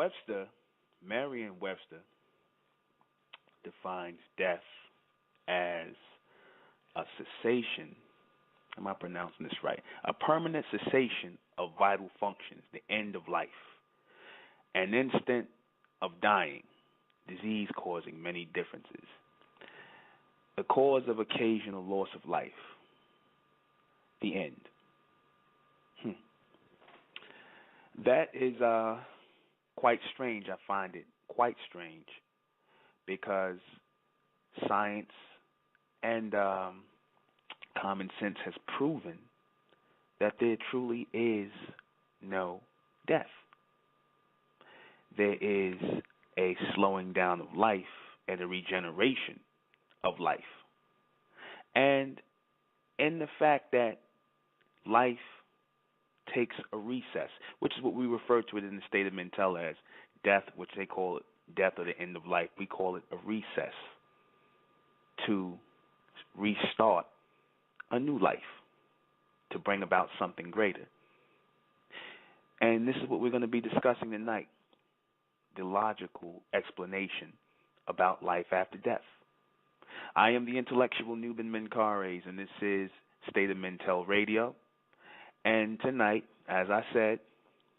Webster, Merriam-Webster, defines death as a cessation. Am I pronouncing this right? A permanent cessation of vital functions, the end of life, an instant of dying, disease causing many differences, the cause of occasional loss of life, the end. That is quite strange. I find it quite strange because science and common sense has proven that there truly is no death. There is a slowing down of life and a regeneration of life. And in the fact that life takes a recess, which is what we refer to it in the state of Mentel as death, which they call it death or the end of life. We call it a recess to restart a new life, to bring about something greater. And this is what we're going to be discussing tonight, the logical explanation about life after death. I am the intellectual Nuben Menkares, and this is State of Mentel Radio. And tonight, as I said,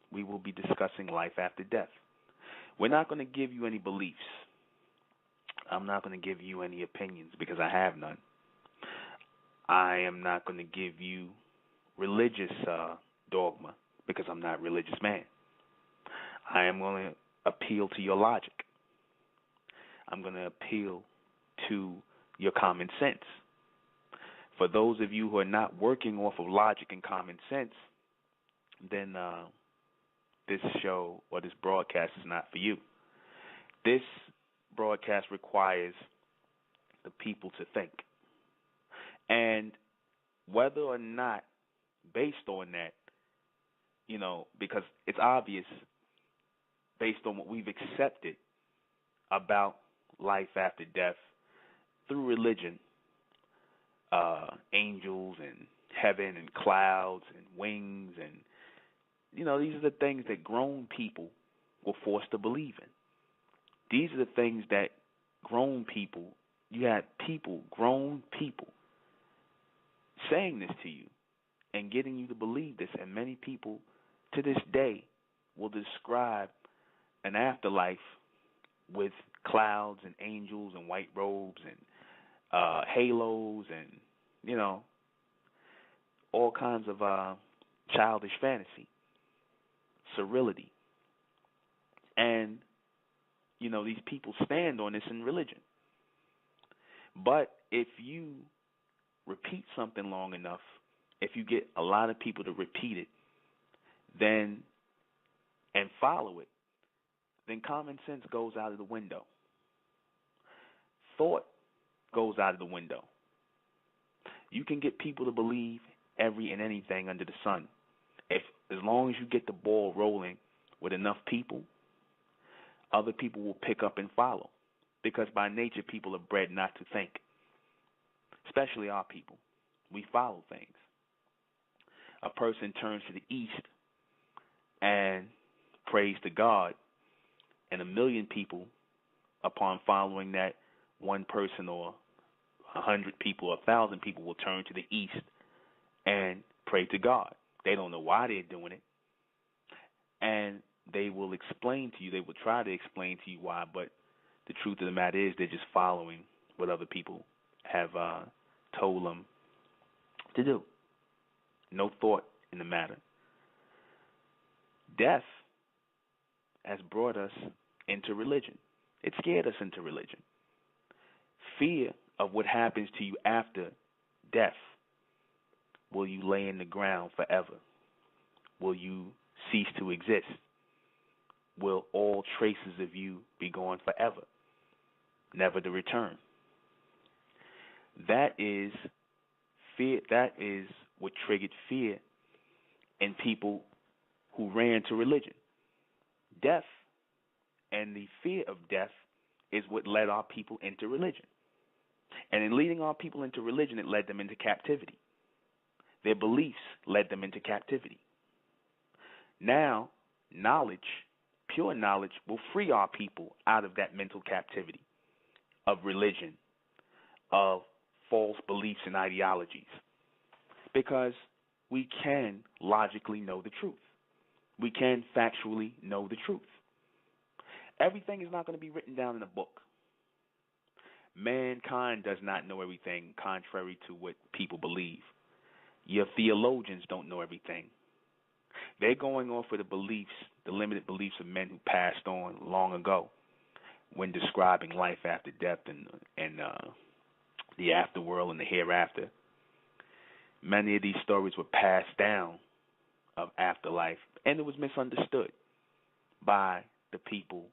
we will be discussing life after death. We're not going to give you any beliefs. I'm not going to give you any opinions because I have none. I am not going to give you religious dogma because I'm not a religious man. I am going to appeal to your logic. I'm going to appeal to your common sense. For those of you who are not working off of logic and common sense, then this show or this broadcast is not for you. This broadcast requires the people to think. And whether or not, based on that, because it's obvious based on what we've accepted about life after death through religion, angels and heaven and clouds and wings, and these are the things that grown people were forced to believe in. These are the things that grown people, you had people, grown people, saying this to you and getting you to believe this, and many people to this day will describe an afterlife with clouds and angels and white robes and halos and all kinds of childish fantasy, serrility. And these people stand on this in religion. But if you repeat something long enough, if you get a lot of people to repeat it, then and follow it, then common sense goes out of the window. Thought goes out of the window. You can get people to believe every and anything under the sun. As long as you get the ball rolling with enough people, other people will pick up and follow. Because by nature, people are bred not to think. Especially our people. We follow things. A person turns to the east and prays to God, and 1 million people, upon following that one person, or 100 people, or 1,000 people, will turn to the east and pray to God. They don't know why they're doing it, and they will explain to you, they will try to explain to you why, but the truth of the matter is they're just following what other people have told them to do. No thought in the matter. Death has brought us into religion. It scared us into religion. Fear of what happens to you after death. Will you lay in the ground forever? Will you cease to exist? Will all traces of you be gone forever, never to return? That is fear. That is what triggered fear in people who ran to religion. Death and the fear of death is what led our people into religion. And in leading our people into religion, it led them into captivity. Their beliefs led them into captivity. Now, knowledge, pure knowledge will free our people out of that mental captivity of religion, of false beliefs and ideologies, because we can logically know the truth. We can factually know the truth. Everything is not going to be written down in a book. Mankind does not know everything, contrary to what people believe. Your theologians don't know everything. They're going off of the beliefs, the limited beliefs of men who passed on long ago when describing life after death and the afterworld and the hereafter. Many of these stories were passed down of afterlife, and it was misunderstood by the people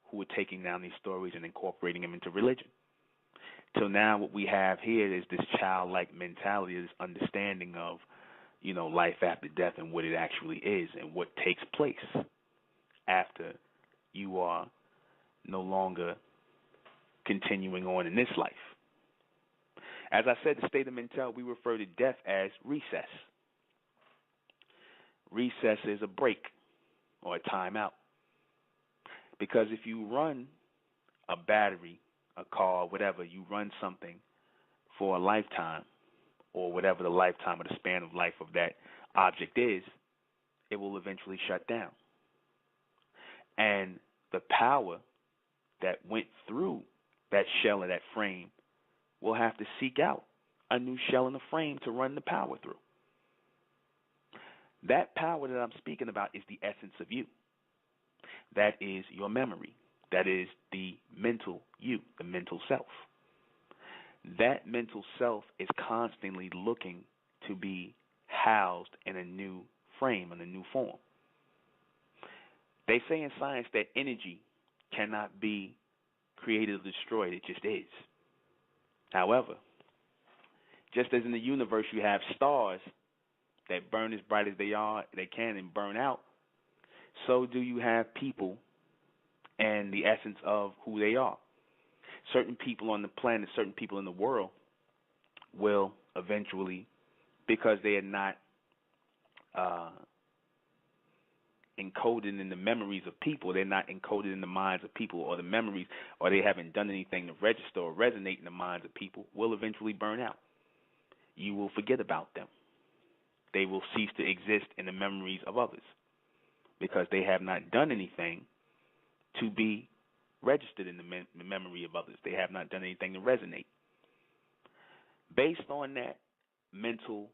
who were taking down these stories and incorporating them into religion. Till now, what we have here is this childlike mentality, this understanding of, life after death and what it actually is and what takes place after you are no longer continuing on in this life. As I said, the state of mental, we refer to death as recess. Recess is a break or a timeout. Because if you run a battery, a car, whatever, you run something for a lifetime, or whatever the lifetime or the span of life of that object is, it will eventually shut down. And the power that went through that shell or that frame will have to seek out a new shell and a frame to run the power through. That power that I'm speaking about is the essence of you. That is your memory. That is the mental you, the mental self. That mental self is constantly looking to be housed in a new frame, in a new form. They say in science that energy cannot be created or destroyed. It just is. However, just as in the universe you have stars that burn as bright as they can and burn out, so do you have people and the essence of who they are. Certain people on the planet, certain people in the world will eventually, because they are not encoded in the memories of people, they're not encoded in the minds of people or the memories, or they haven't done anything to register or resonate in the minds of people, will eventually burn out. You will forget about them. They will cease to exist in the memories of others because they have not done anything to be registered in the memory of others. They have not done anything to resonate. Based on that mental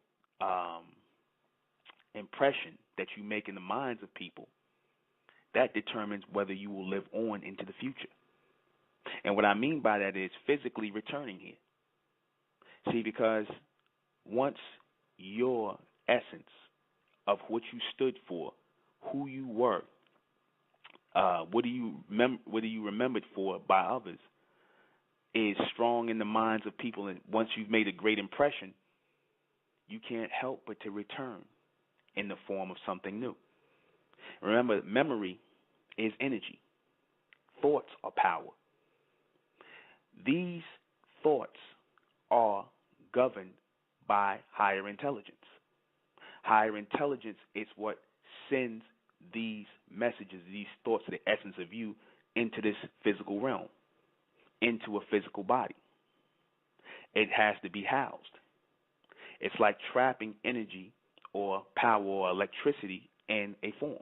impression that you make in the minds of people, that determines whether you will live on into the future. And what I mean by that is physically returning here. See, because once your essence of what you stood for, who you were, what are you remembered for by others, is strong in the minds of people, and once you've made a great impression, you can't help but to return in the form of something new. Remember, memory is energy. Thoughts are power. These thoughts are governed by higher intelligence. Higher intelligence is what sends these messages, these thoughts, the essence of you, into this physical realm, into a physical body. It has to be housed. It's like trapping energy or power or electricity in a form.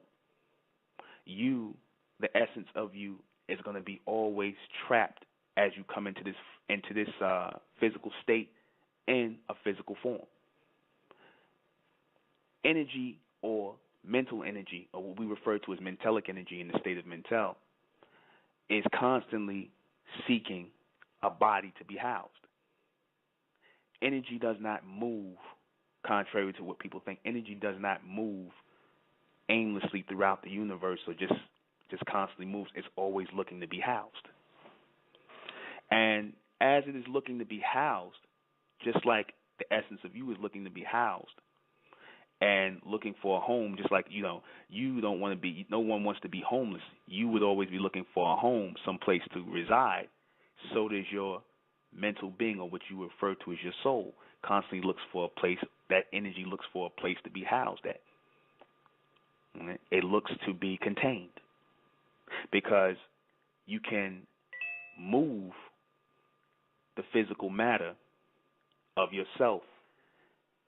You, the essence of you, is going to be always trapped as you come into this physical state in a physical form. Energy or mental energy, or what we refer to as MENTELLECT energy in the state of mental, is constantly seeking a body to be housed. Energy does not move, contrary to what people think. Energy does not move aimlessly throughout the universe or just constantly moves. It's always looking to be housed. And as it is looking to be housed, just like the essence of you is looking to be housed and looking for a home, just like, you don't want to be, no one wants to be homeless. You would always be looking for a home, some place to reside. So does your mental being, or what you refer to as your soul, constantly looks for a place, that energy looks for a place to be housed at. It looks to be contained. because you can move the physical matter of yourself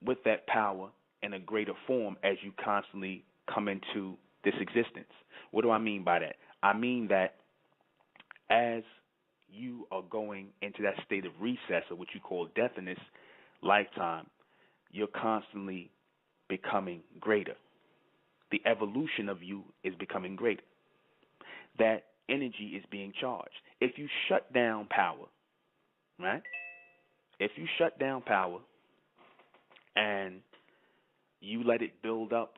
with that power in a greater form as you constantly come into this existence. What do I mean by that? I mean that as you are going into that state of recess, or what you call death in this lifetime, you're constantly becoming greater. The evolution of you is becoming greater. That energy is being charged. If you shut down power, right? If you shut down power and you let it build up,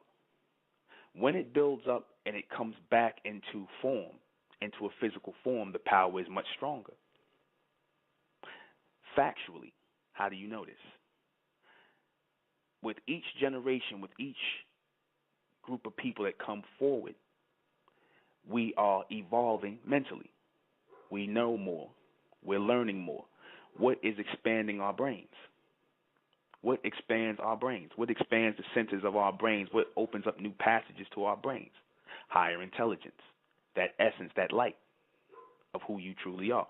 when it builds up and it comes back into form, into a physical form, the power is much stronger. Factually, how do you know this? With each generation, with each group of people that come forward, we are evolving mentally. We know more. We're learning more. What is expanding our brains? What expands our brains? What expands the centers of our brains? What opens up new passages to our brains? Higher intelligence, that essence, that light of who you truly are.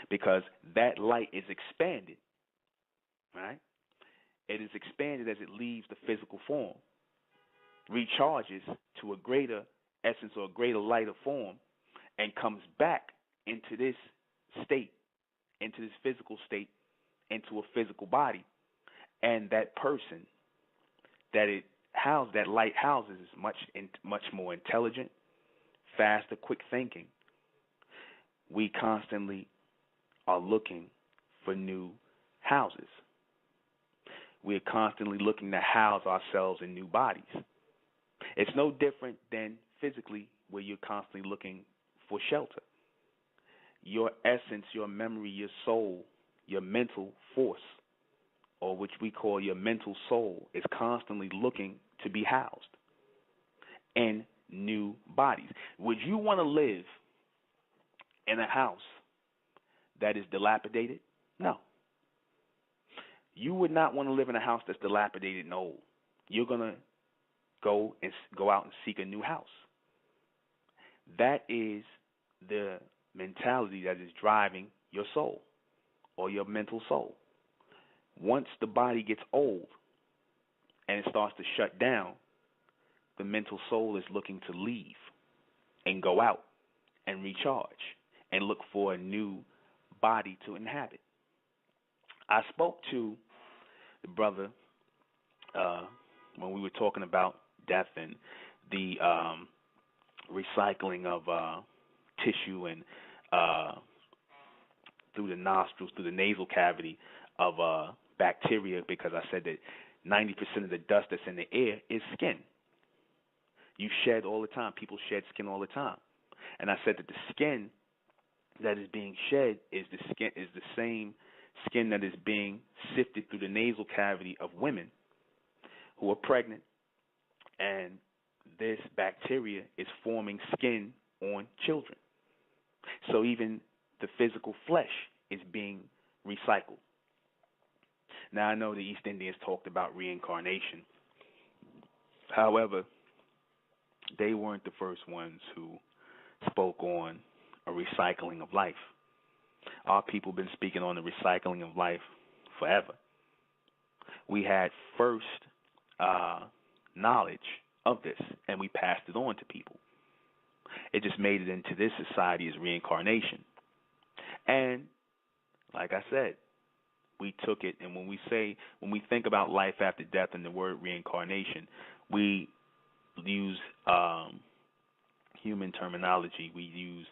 Because that light is expanded, right? It is expanded as it leaves the physical form, recharges to a greater essence or a greater lighter form, and comes back into this state, into this physical state, into a physical body. And that person that it houses, that light houses, is much more intelligent, faster, quick thinking. We constantly are looking for new houses. We're constantly looking to house ourselves in new bodies. It's no different than physically, where you're constantly looking for shelter. Your essence, your memory, your soul, your mental force, or which we call your mental soul, is constantly looking to be housed in new bodies. Would you want to live in a house that is dilapidated? No. You would not want to live in a house that's dilapidated and old. You're going to go out and seek a new house. That is the mentality that is driving your soul or your mental soul. Once the body gets old and it starts to shut down, the mental soul is looking to leave and go out and recharge and look for a new body to inhabit. I spoke to the brother when we were talking about death and the recycling of tissue and through the nostrils, through the nasal cavity of bacteria, because I said that 90% of the dust that's in the air is skin. You shed all the time. People shed skin all the time. And I said that the skin that is being shed is the same skin that is being sifted through the nasal cavity of women who are pregnant, and this bacteria is forming skin on children. So even the physical flesh is being recycled. Now, I know the East Indians talked about reincarnation. However, they weren't the first ones who spoke on a recycling of life. Our people have been speaking on the recycling of life forever. We had first knowledge of this, and we passed it on to people. It just made it into this society as reincarnation. And like I said, we took it, and when we think about life after death and the word reincarnation, we use human terminology. We use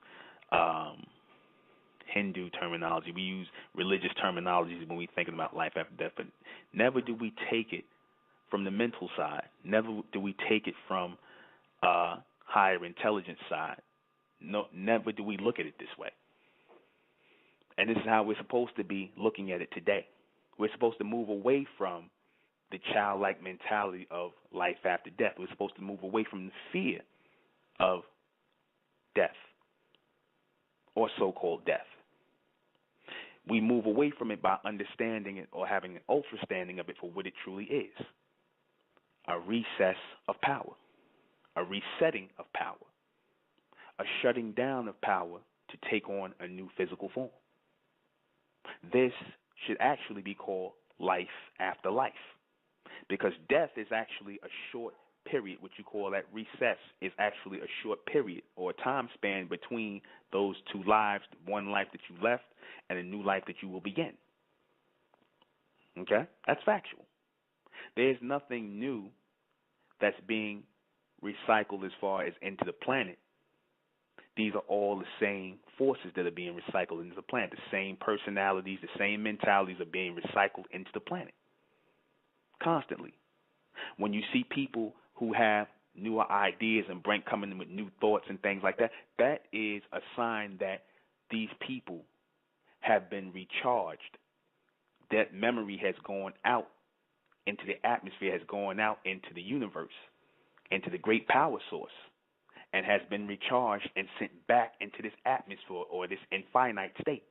Hindu terminology. We use religious terminologies when we think about life after death, but never do we take it from the mental side. Never do we take it from higher intelligence side. No, never do we look at it this way. And this is how we're supposed to be looking at it today. We're supposed to move away from the childlike mentality of life after death. We're supposed to move away from the fear of death, or so-called death. We move away from it by understanding it or having an ultra-standing of it for what it truly is: a recess of power, a resetting of power, a shutting down of power to take on a new physical form. This should actually be called life after life, because death is actually a short period. What you call that recess is actually a short period or a time span between those two lives, one life that you left and a new life that you will begin. Okay? That's factual. There's nothing new that's being recycled as far as into the planet. These are all the same forces that are being recycled into the planet. The same personalities, the same mentalities are being recycled into the planet constantly. When you see people who have newer ideas and coming in with new thoughts and things like that, that is a sign that these people have been recharged. That memory has gone out into the atmosphere, has gone out into the universe, into the great power source, and has been recharged and sent back into this atmosphere or this infinite state.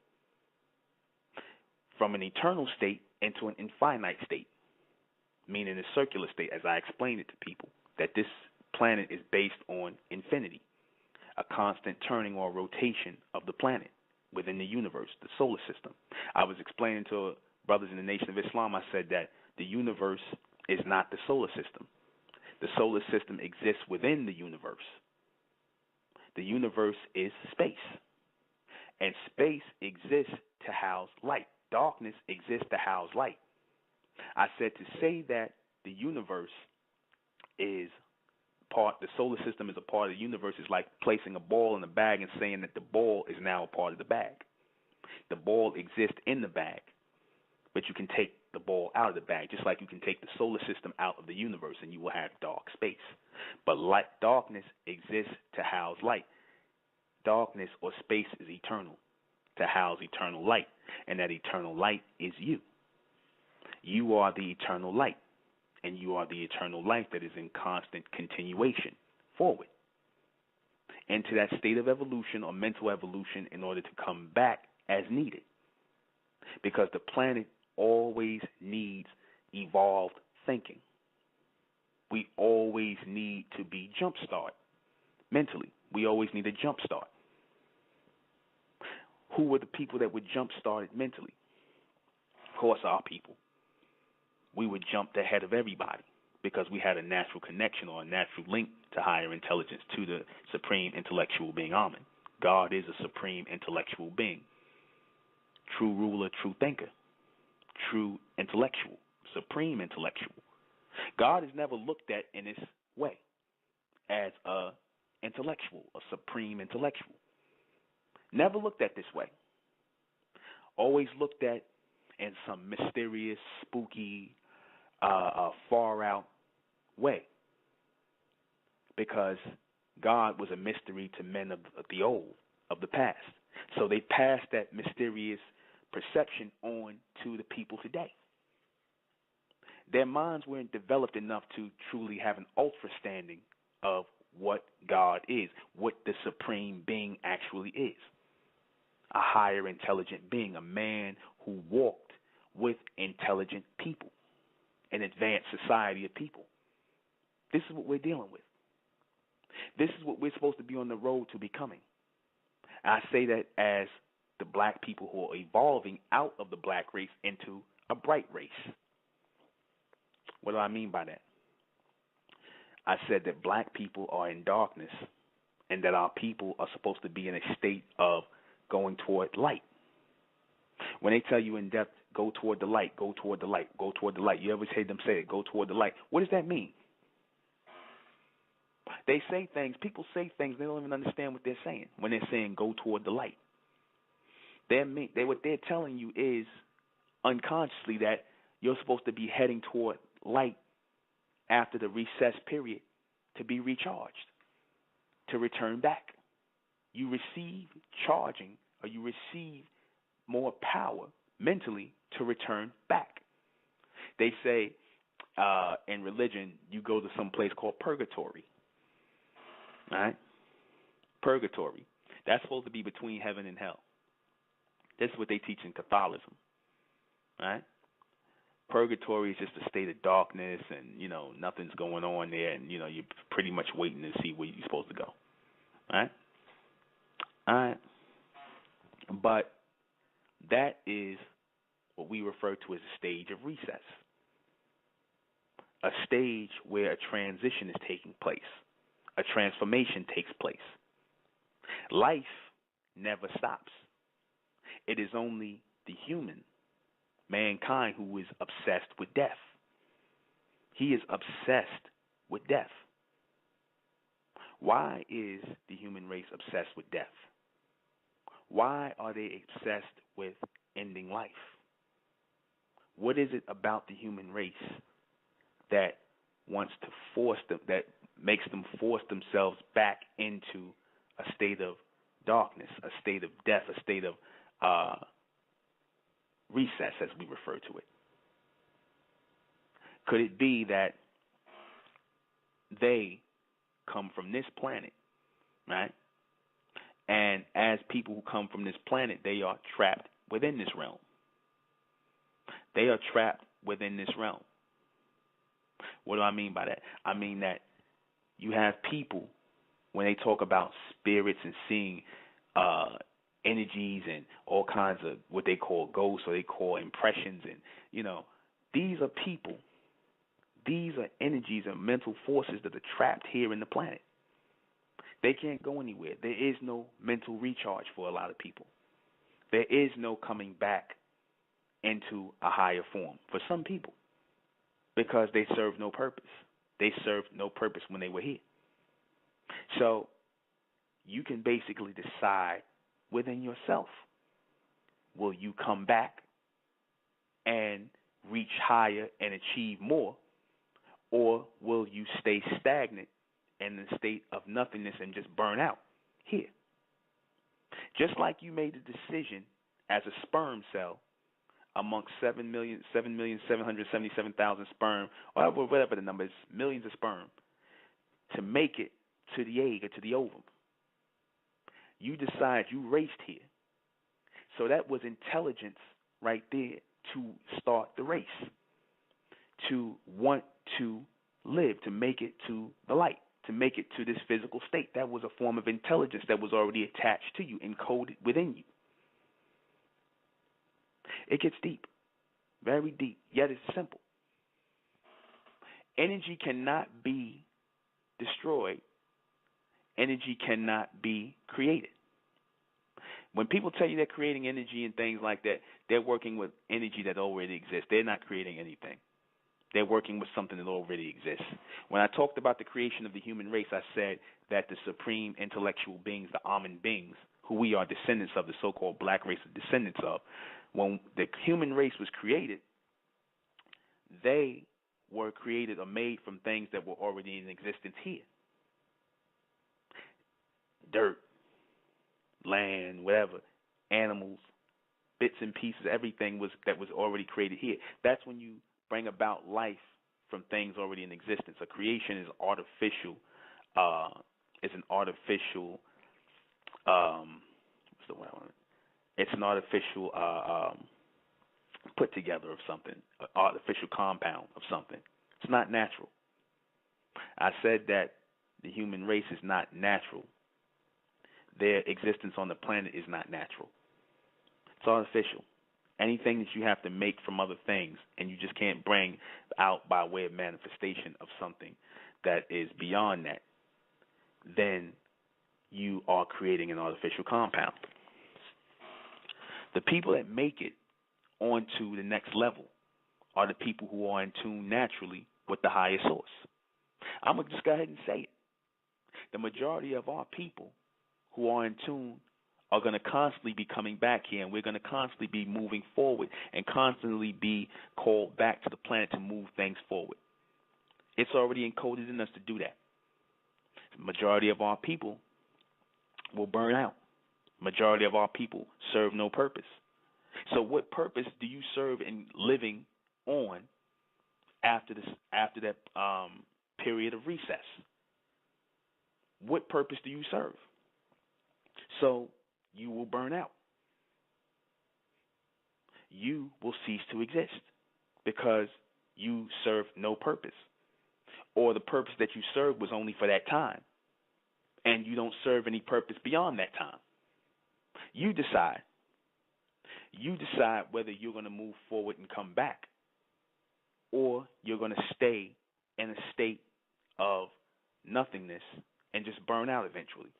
From an eternal state into an infinite state, meaning a circular state, as I explained it to people, that this planet is based on infinity, a constant turning or rotation of the planet within the universe, the solar system. I was explaining to brothers in the Nation of Islam, I said that the universe is not the solar system. The solar system exists within the universe. The universe is space, and space exists to house light. Darkness exists to house light. I said to say that the universe is the solar system is a part of the universe is like placing a ball in a bag and saying that the ball is now a part of the bag. The ball exists in the bag, but you can take the ball out of the bag, just like you can take the solar system out of the universe and you will have dark space. But darkness exists to house light. Darkness or space is eternal, to house eternal light, and that eternal light is you. You are the eternal light, and you are the eternal life that is in constant continuation forward into that state of evolution or mental evolution in order to come back as needed. Because the planet always needs evolved thinking. We always need to be jump-start mentally. We always need a jump-start. Who were the people that were jump-started mentally? Of course, our people. We were jumped ahead of everybody because we had a natural connection or a natural link to higher intelligence, to the supreme intellectual being Amen. God is a supreme intellectual being, true ruler, true thinker, true intellectual, supreme intellectual. God is never looked at in this way as a intellectual, a supreme intellectual. Never looked at this way. Always looked at in some mysterious, spooky, far out way. Because God was a mystery to men of the old, of the past. So they passed that mysterious perception on to the people today. Their minds weren't developed enough to truly have an understanding of what God is, what the supreme being actually is. A higher intelligent being, a man who walked with intelligent people, an advanced society of people. This is what we're dealing with. This is what we're supposed to be on the road to becoming. I say that as the black people who are evolving out of the black race into a bright race. What do I mean by that? I said that black people are in darkness and that our people are supposed to be in a state of going toward light. When they tell you in depth, go toward the light, go toward the light, go toward the light, you ever hear them say it, go toward the light. What does that mean? They say things, people say things, they don't even understand what they're saying when they're saying go toward the light. What they're telling you is unconsciously that you're supposed to be heading toward light after the recess period to be recharged, to return back. You receive charging or you receive more power mentally to return back. They say in religion you go to some place called purgatory. All right? Purgatory. That's supposed to be between heaven and hell. This is what they teach in Catholicism. All right? Purgatory is just a state of darkness and, nothing's going on there and, you're pretty much waiting to see where you're supposed to go. All right? All right. But that is what we refer to as a stage of recess, a stage where a transition is taking place, a transformation takes place. Life never stops. It is only the human, mankind, who is obsessed with death. He is obsessed with death. Why is the human race obsessed with death? Why are they obsessed with ending life? What is it about the human race that wants to force them, that makes them force themselves back into a state of darkness, a state of death, a state of recess, as we refer to it? Could it be that they come from this planet, right? And as people who come from this planet, they are trapped within this realm. They are trapped within this realm. What do I mean by that? I mean that you have people, when they talk about spirits and seeing energies and all kinds of what they call ghosts or they call impressions, and these are people. These are energies and mental forces that are trapped here in the planet. They can't go anywhere. There is no mental recharge for a lot of people. There is no coming back into a higher form for some people because they serve no purpose. They served no purpose when they were here. So you can basically decide within yourself, will you come back and reach higher and achieve more, or will you stay stagnant in the state of nothingness and just burn out here? Just like you made the decision as a sperm cell amongst 7,777,000 sperm, or whatever the number is, millions of sperm, to make it to the egg or to the ovum. You decide you raced here. So that was intelligence right there to start the race, to want to live, to make it to the light, to make it to this physical state. That was a form of intelligence that was already attached to you, encoded within you. It gets deep, very deep, yet it's simple. Energy cannot be destroyed. Energy cannot be created. When people tell you they're creating energy and things like that, they're working with energy that already exists. They're not creating anything. They're working with something that already exists. When I talked about the creation of the human race, I said that the supreme intellectual beings, the Amen beings, who we are descendants of, the so-called black race of descendants of, when the human race was created, they were created or made from things that were already in existence here. Dirt, land, whatever, animals, bits and pieces, everything that was already created here. That's when you bring about life from things already in existence. A creation is artificial. It's an artificial. What's the word I want? It's an artificial put together of something, an artificial compound of something. It's not natural. I said that the human race is not natural. Their existence on the planet is not natural. It's artificial. Anything that you have to make from other things and you just can't bring out by way of manifestation of something that is beyond that, then you are creating an artificial compound. The people that make it onto the next level are the people who are in tune naturally with the higher source. I'm going to just go ahead and say it. The majority of our people who are in tune are going to constantly be coming back here, and we're going to constantly be moving forward and constantly be called back to the planet to move things forward. It's already encoded in us to do that. The majority of our people will burn out. Majority of our people serve no purpose. So what purpose do you serve in living on after that period of recess? What purpose do you serve? So you will burn out. You will cease to exist because you serve no purpose. Or the purpose that you served was only for that time, and you don't serve any purpose beyond that time. You decide. You decide whether you're going to move forward and come back, or you're going to stay in a state of nothingness and just burn out eventually.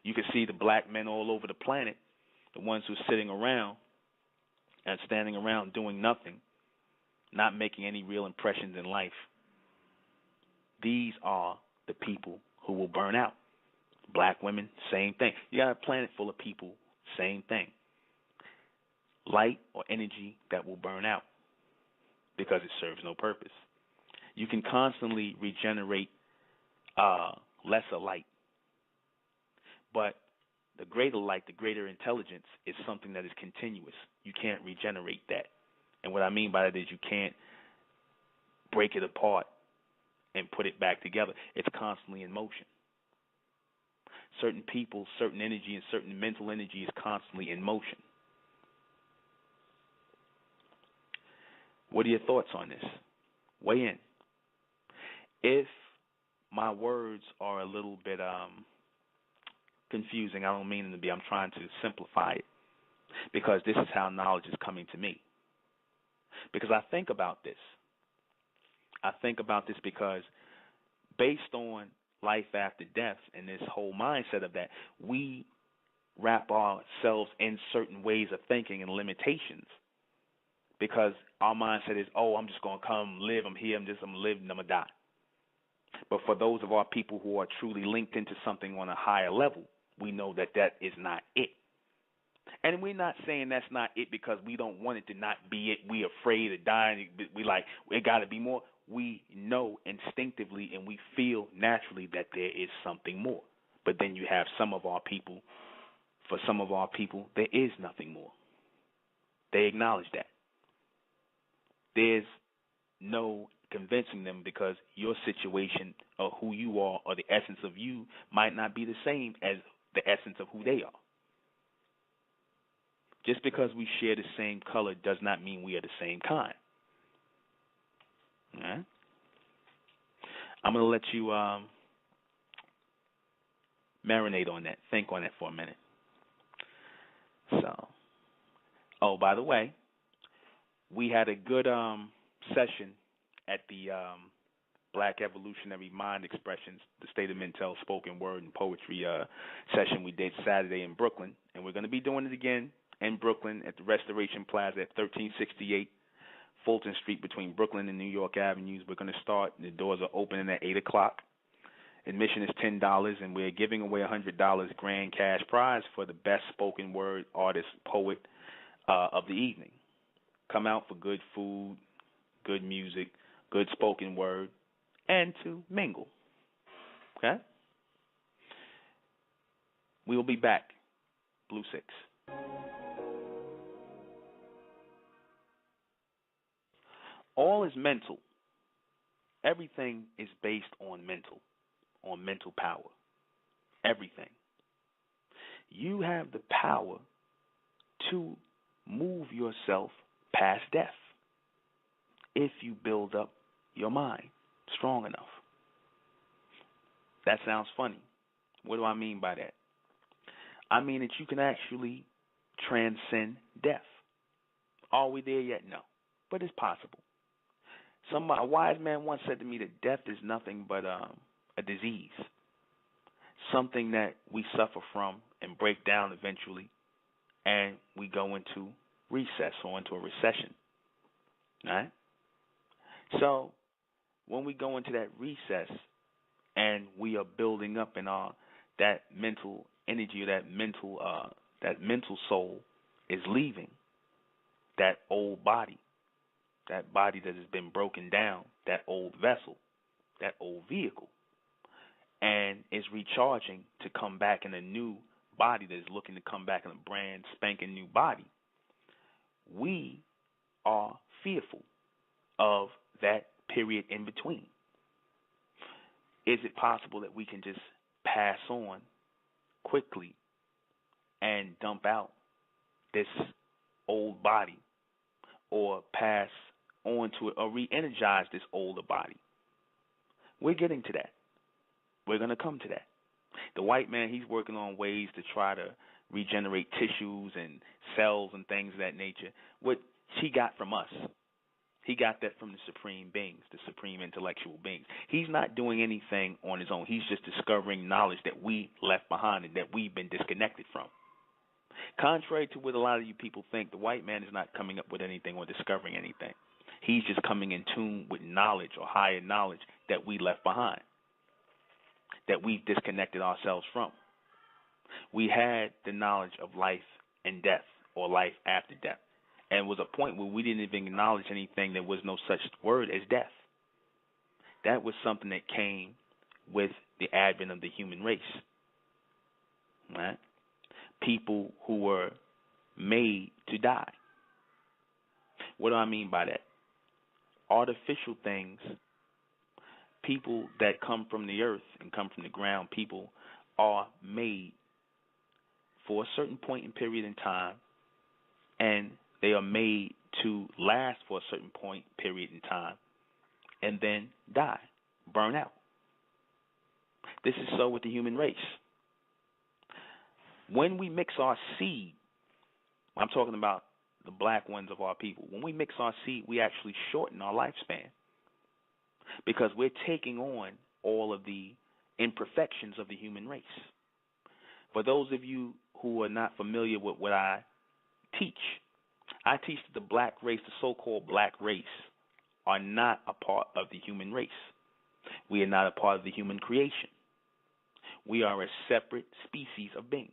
You can see the black men all over the planet, the ones who are sitting around and standing around doing nothing, not making any real impressions in life. These are the people who will burn out. Black women, same thing. You got a planet full of people, same thing. Light or energy that will burn out because it serves no purpose. You can constantly regenerate lesser light, but the greater light, the greater intelligence is something that is continuous. You can't regenerate that. And what I mean by that is you can't break it apart and put it back together. It's constantly in motion. Certain people, certain energy, and certain mental energy is constantly in motion. What are your thoughts on this? Weigh in. If my words are a little bit confusing, I don't mean them to be. I'm trying to simplify it because this is how knowledge is coming to me. Because I think about this. I think about this because based on life after death and this whole mindset of that, we wrap ourselves in certain ways of thinking and limitations because our mindset is, oh, I'm just going to come live. I'm here. I'm going to live and I'm going to die. But for those of our people who are truly linked into something on a higher level, we know that that is not it. And we're not saying that's not it because we don't want it to not be it. We're afraid of dying. We like, it got to be more. We know instinctively and we feel naturally that there is something more. But then you have some of our people, for some of our people, there is nothing more. They acknowledge that. There's no convincing them because your situation or who you are or the essence of you might not be the same as the essence of who they are. Just because we share the same color does not mean we are the same kind. All right? I'm going to let you marinate on that. Think on that for a minute. So, oh, by the way, we had a good session at the Black Evolutionary Mind Expressions, the State of Mental Spoken Word and Poetry session we did Saturday in Brooklyn. And we're going to be doing it again in Brooklyn at the Restoration Plaza at 1368 Fulton Street between Brooklyn and New York Avenues. We're going to start. The doors are opening at 8 o'clock. Admission is $10, and we're giving away $100 grand cash prize for the best spoken word artist, poet of the evening. Come out for good food, good music, good spoken word, and to mingle. Okay? We will be back. Blue 6. All is mental. Everything is based on mental power. Everything. You have the power to move yourself past death if you build up your mind strong enough. That sounds funny. What do I mean by that? I mean that you can actually transcend death. Are we there yet? No. But it's possible. A wise man once said to me that death is nothing but a disease, something that we suffer from and break down eventually, and we go into recess or into a recession. All right? So when we go into that recess and we are building up in that mental energy or that mental soul is leaving that old body. That body that has been broken down, that old vessel, that old vehicle, and is recharging to come back in a new body that is looking to come back in a brand spanking new body. We are fearful of that period in between. Is it possible that we can just pass on quickly and dump out this old body or pass on to it or re-energize this older body? We're getting to that. We're going to come to that. The white man, he's working on ways to try to regenerate tissues and cells and things of that nature. What he got from us, he got that from the supreme beings, the supreme intellectual beings. He's not doing anything on his own. He's just discovering knowledge that we left behind and that we've been disconnected from. Contrary to what a lot of you people think, the white man is not coming up with anything or discovering anything. He's just coming in tune with knowledge or higher knowledge that we left behind, that we've disconnected ourselves from. We had the knowledge of life and death, or life after death. And it was a point where we didn't even acknowledge anything. There was no such word as death. That was something that came with the advent of the human race. Right? People who were made to die. What do I mean by that? Artificial things, people that come from the earth and come from the ground, people are made for a certain point in period in time, and they are made to last for a certain point period in time, and then die, burn out. This is so with the human race. When we mix our seed, I'm talking about the black ones of our people. When we mix our seed, we actually shorten our lifespan because we're taking on all of the imperfections of the human race. For those of you who are not familiar with what I teach that the black race, the so-called black race, are not a part of the human race. We are not a part of the human creation. We are a separate species of being.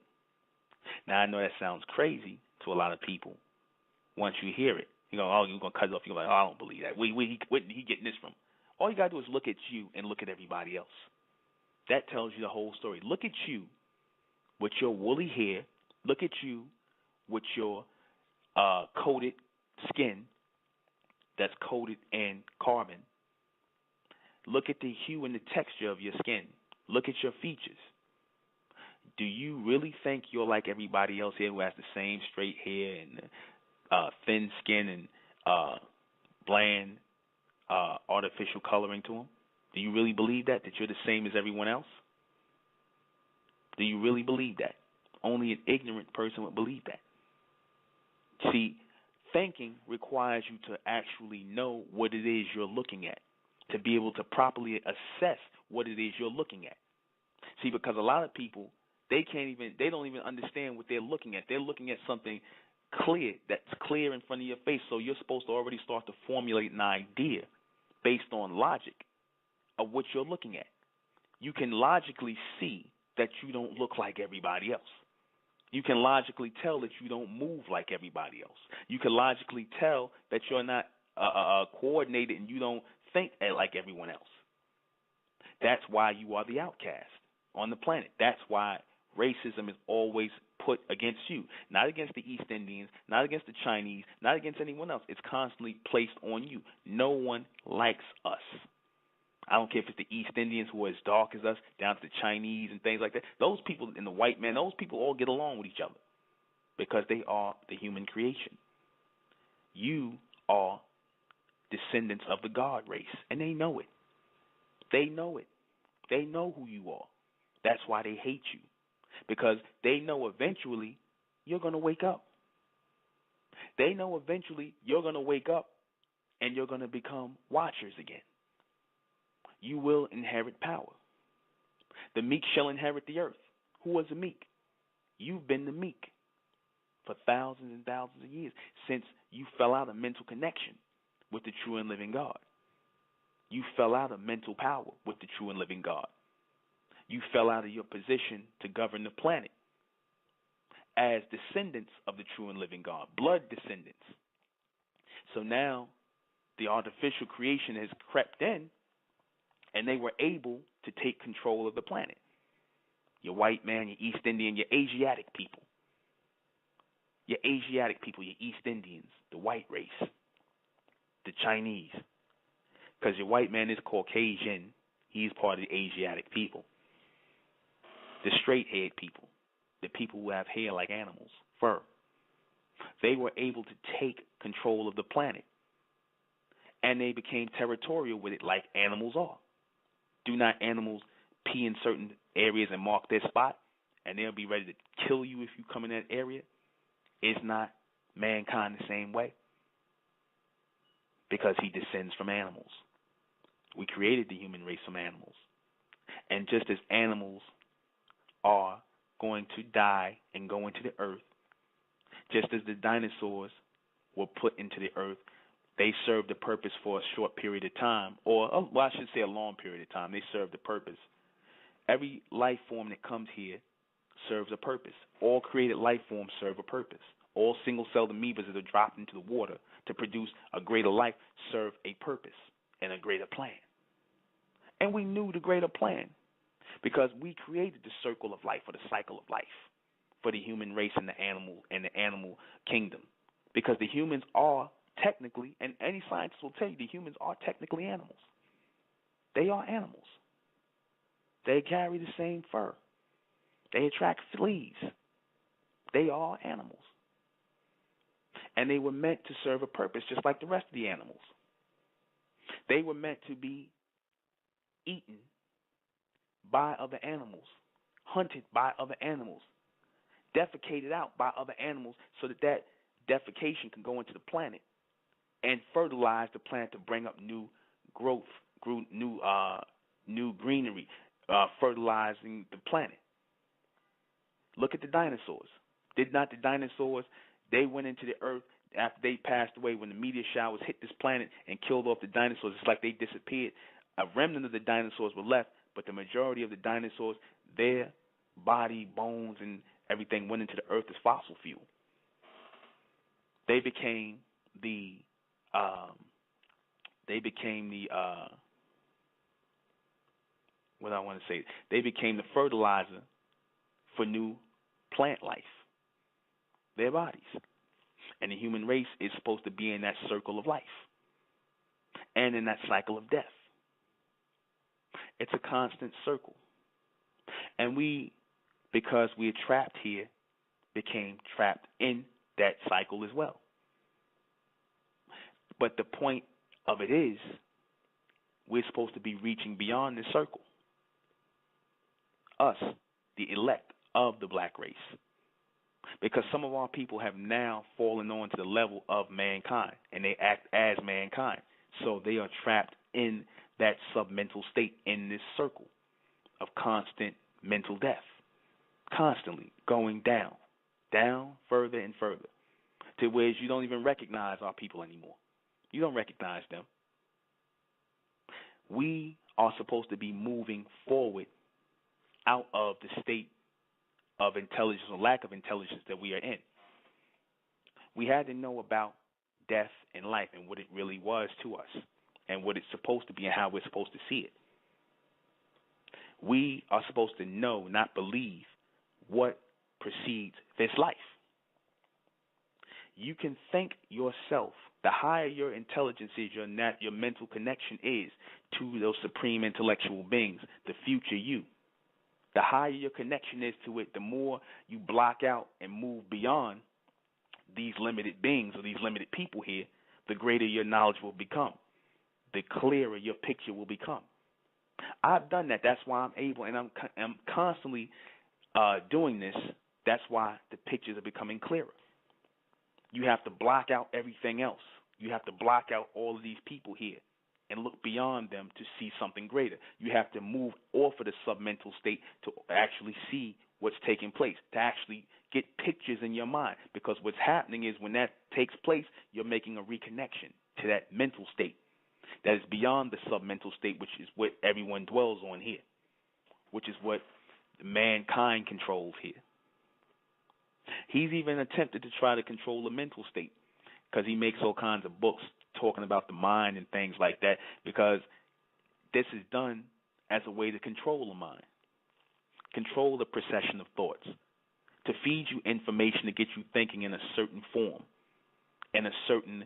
Now, I know that sounds crazy to a lot of people. Once you hear it, you go, oh, you're going to cut it off. You're like, oh, I don't believe that. Where he getting this from? All you got to do is look at you and look at everybody else. That tells you the whole story. Look at you with your woolly hair. Look at you with your coated skin that's coated in carbon. Look at the hue and the texture of your skin. Look at your features. Do you really think you're like everybody else here who has the same straight hair and thin skin and bland artificial coloring to them? Do you really believe that you're the same as everyone else? Do you really believe that? Only an ignorant person would believe that. See, thinking requires you to actually know what it is you're looking at, to be able to properly assess what it is you're looking at. See, because a lot of people, they don't even understand what they're looking at. They're looking at something clear, that's clear in front of your face, so you're supposed to already start to formulate an idea based on logic of what you're looking at. You can logically see that you don't look like everybody else. You can logically tell that you don't move like everybody else. You can logically tell that you're not coordinated and you don't think like everyone else. That's why you are the outcast on the planet. That's why racism is always put against you, not against the East Indians, not against the Chinese, not against anyone else. It's constantly placed on you. No one likes us. I don't care if it's the East Indians who are as dark as us, down to the Chinese and things like that. Those people and the white man, those people all get along with each other because they are the human creation. You are descendants of the God race, and they know it. They know it. They know who you are. That's why they hate you, because they know eventually you're going to wake up. They know eventually you're going to wake up and you're going to become watchers again. You will inherit power. The meek shall inherit the earth. Who was the meek? You've been the meek for thousands and thousands of years since you fell out of mental connection with the true and living God. You fell out of mental power with the true and living God. You fell out of your position to govern the planet as descendants of the true and living God, blood descendants. So now the artificial creation has crept in, and they were able to take control of the planet. Your white man, your East Indian, your Asiatic people. Your Asiatic people, your East Indians, the white race, the Chinese. Because your white man is Caucasian, he's part of the Asiatic people. The straight-haired people, the people who have hair like animals, fur. They were able to take control of the planet. And they became territorial with it like animals are. Do not animals pee in certain areas and mark their spot? and they'll be ready to kill you if you come in that area. Is not mankind the same way? Because he descends from animals. We created the human race from animals. And just as animals are going to die and go into the earth, just as the dinosaurs were put into the earth, they served a purpose for a short period of time, or, well, I should say a long period of time. They served a purpose. Every life form that comes here serves a purpose. All created life forms serve a purpose. All single-celled amoebas that are dropped into the water to produce a greater life serve a purpose and a greater plan. And we knew the greater plan because we created the circle of life, or the cycle of life, for the human race and the animal kingdom. Because the humans are technically, and any scientist will tell you, the humans are technically animals. They are animals. They carry the same fur. They attract fleas. They are animals. And they were meant to serve a purpose just like the rest of the animals. They were meant to be eaten by other animals, hunted by other animals, defecated out by other animals so that that defecation can go into the planet and fertilize the planet to bring up new growth, new greenery, fertilizing the planet. Look at the dinosaurs. Did not the dinosaurs, they went into the earth after they passed away when the meteor showers hit this planet and killed off the dinosaurs. It's like they disappeared. A remnant of the dinosaurs were left, but the majority of the dinosaurs, their body, bones, and everything went into the earth as fossil fuel. They became the what I want to say. They became the fertilizer for new plant life. Their bodies. And the human race is supposed to be in that circle of life and in that cycle of death. It's a constant circle. And we, because we are trapped here, became trapped in that cycle as well. But the point of it is, we're supposed to be reaching beyond this circle. Us, the elect of the black race. Because some of our people have now fallen on to the level of mankind, and they act as mankind. So they are trapped in that submental state, in this circle of constant mental death, constantly going down, further and further, to where you don't even recognize our people anymore. You don't recognize them. We are supposed to be moving forward out of the state of intelligence or lack of intelligence that we are in. We had to know about death and life and what it really was to us and what it's supposed to be and how we're supposed to see it. We are supposed to know, not believe, what precedes this life. You can think yourself. The higher your intelligence is, your mental connection is to those supreme intellectual beings, the future you. The higher your connection is to it, the more you block out and move beyond these limited beings or these limited people here, the greater your knowledge will become, the clearer your picture will become. I've done that. That's why I'm able, and I'm constantly doing this. That's why the pictures are becoming clearer. You have to block out everything else. You have to block out all of these people here and look beyond them to see something greater. You have to move off of the submental state to actually see what's taking place, to actually get pictures in your mind. Because what's happening is when that takes place, you're making a reconnection to that mental state that is beyond the submental state, which is what everyone dwells on here, which is what mankind controls here. He's even attempted to try to control the mental state because he makes all kinds of books talking about the mind and things like that, because this is done as a way to control the mind, control the procession of thoughts, to feed you information to get you thinking in a certain form, in a certain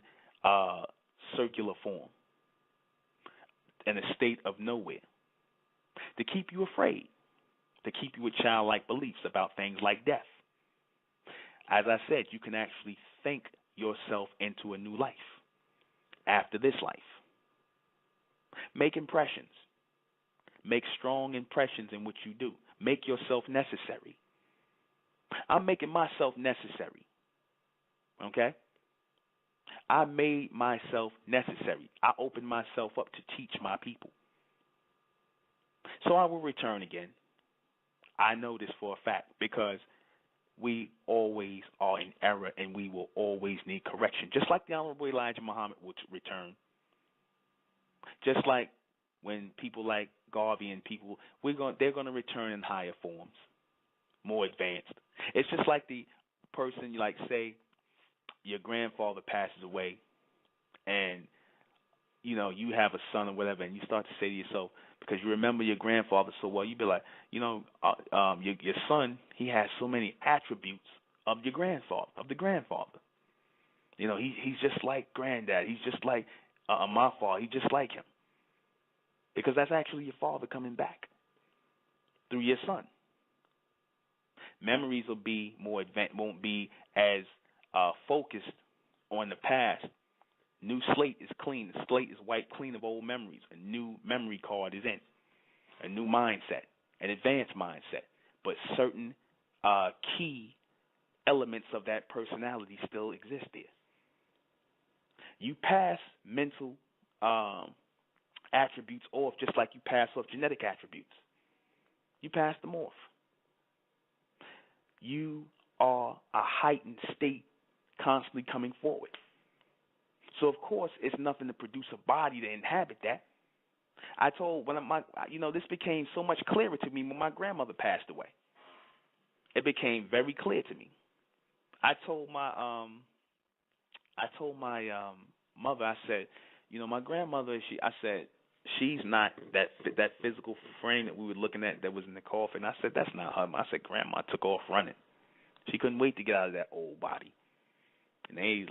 circular form, in a state of nowhere, to keep you afraid, to keep you with childlike beliefs about things like death. As I said, you can actually think yourself into a new life after this life. Make impressions. Make strong impressions in what you do. Make yourself necessary. I'm making myself necessary. Okay? I made myself necessary. I opened myself up to teach my people. So I will return again. I know this for a fact because we always are in error and we will always need correction. Just like the Honorable Elijah Muhammad would return. Just like when people like Garvey and people, they're going to return in higher forms, more advanced. It's just like the person, like say, your grandfather passes away, and you have a son or whatever, and you start to say to yourself, because you remember your grandfather so well, you be like, your son, he has so many attributes of your grandfather, of the grandfather. He's just like granddad. He's just like my father. He's just like him, because that's actually your father coming back through your son. Memories will be more advanced, won't be as focused on the past. New slate is clean. The slate is wiped clean of old memories. A new memory card is in. A new mindset, an advanced mindset. But certain key elements of that personality still exist there. You pass mental attributes off just like you pass off genetic attributes. You pass them off. You are a heightened state constantly coming forward. So, of course, it's nothing to produce a body to inhabit that. I told this became so much clearer to me when my grandmother passed away. It became very clear to me. I told my mother, I said, my grandmother, I said, she's not that physical frame that we were looking at that was in the coffin. I said, that's not her. I said, Grandma took off running. She couldn't wait to get out of that old body. And they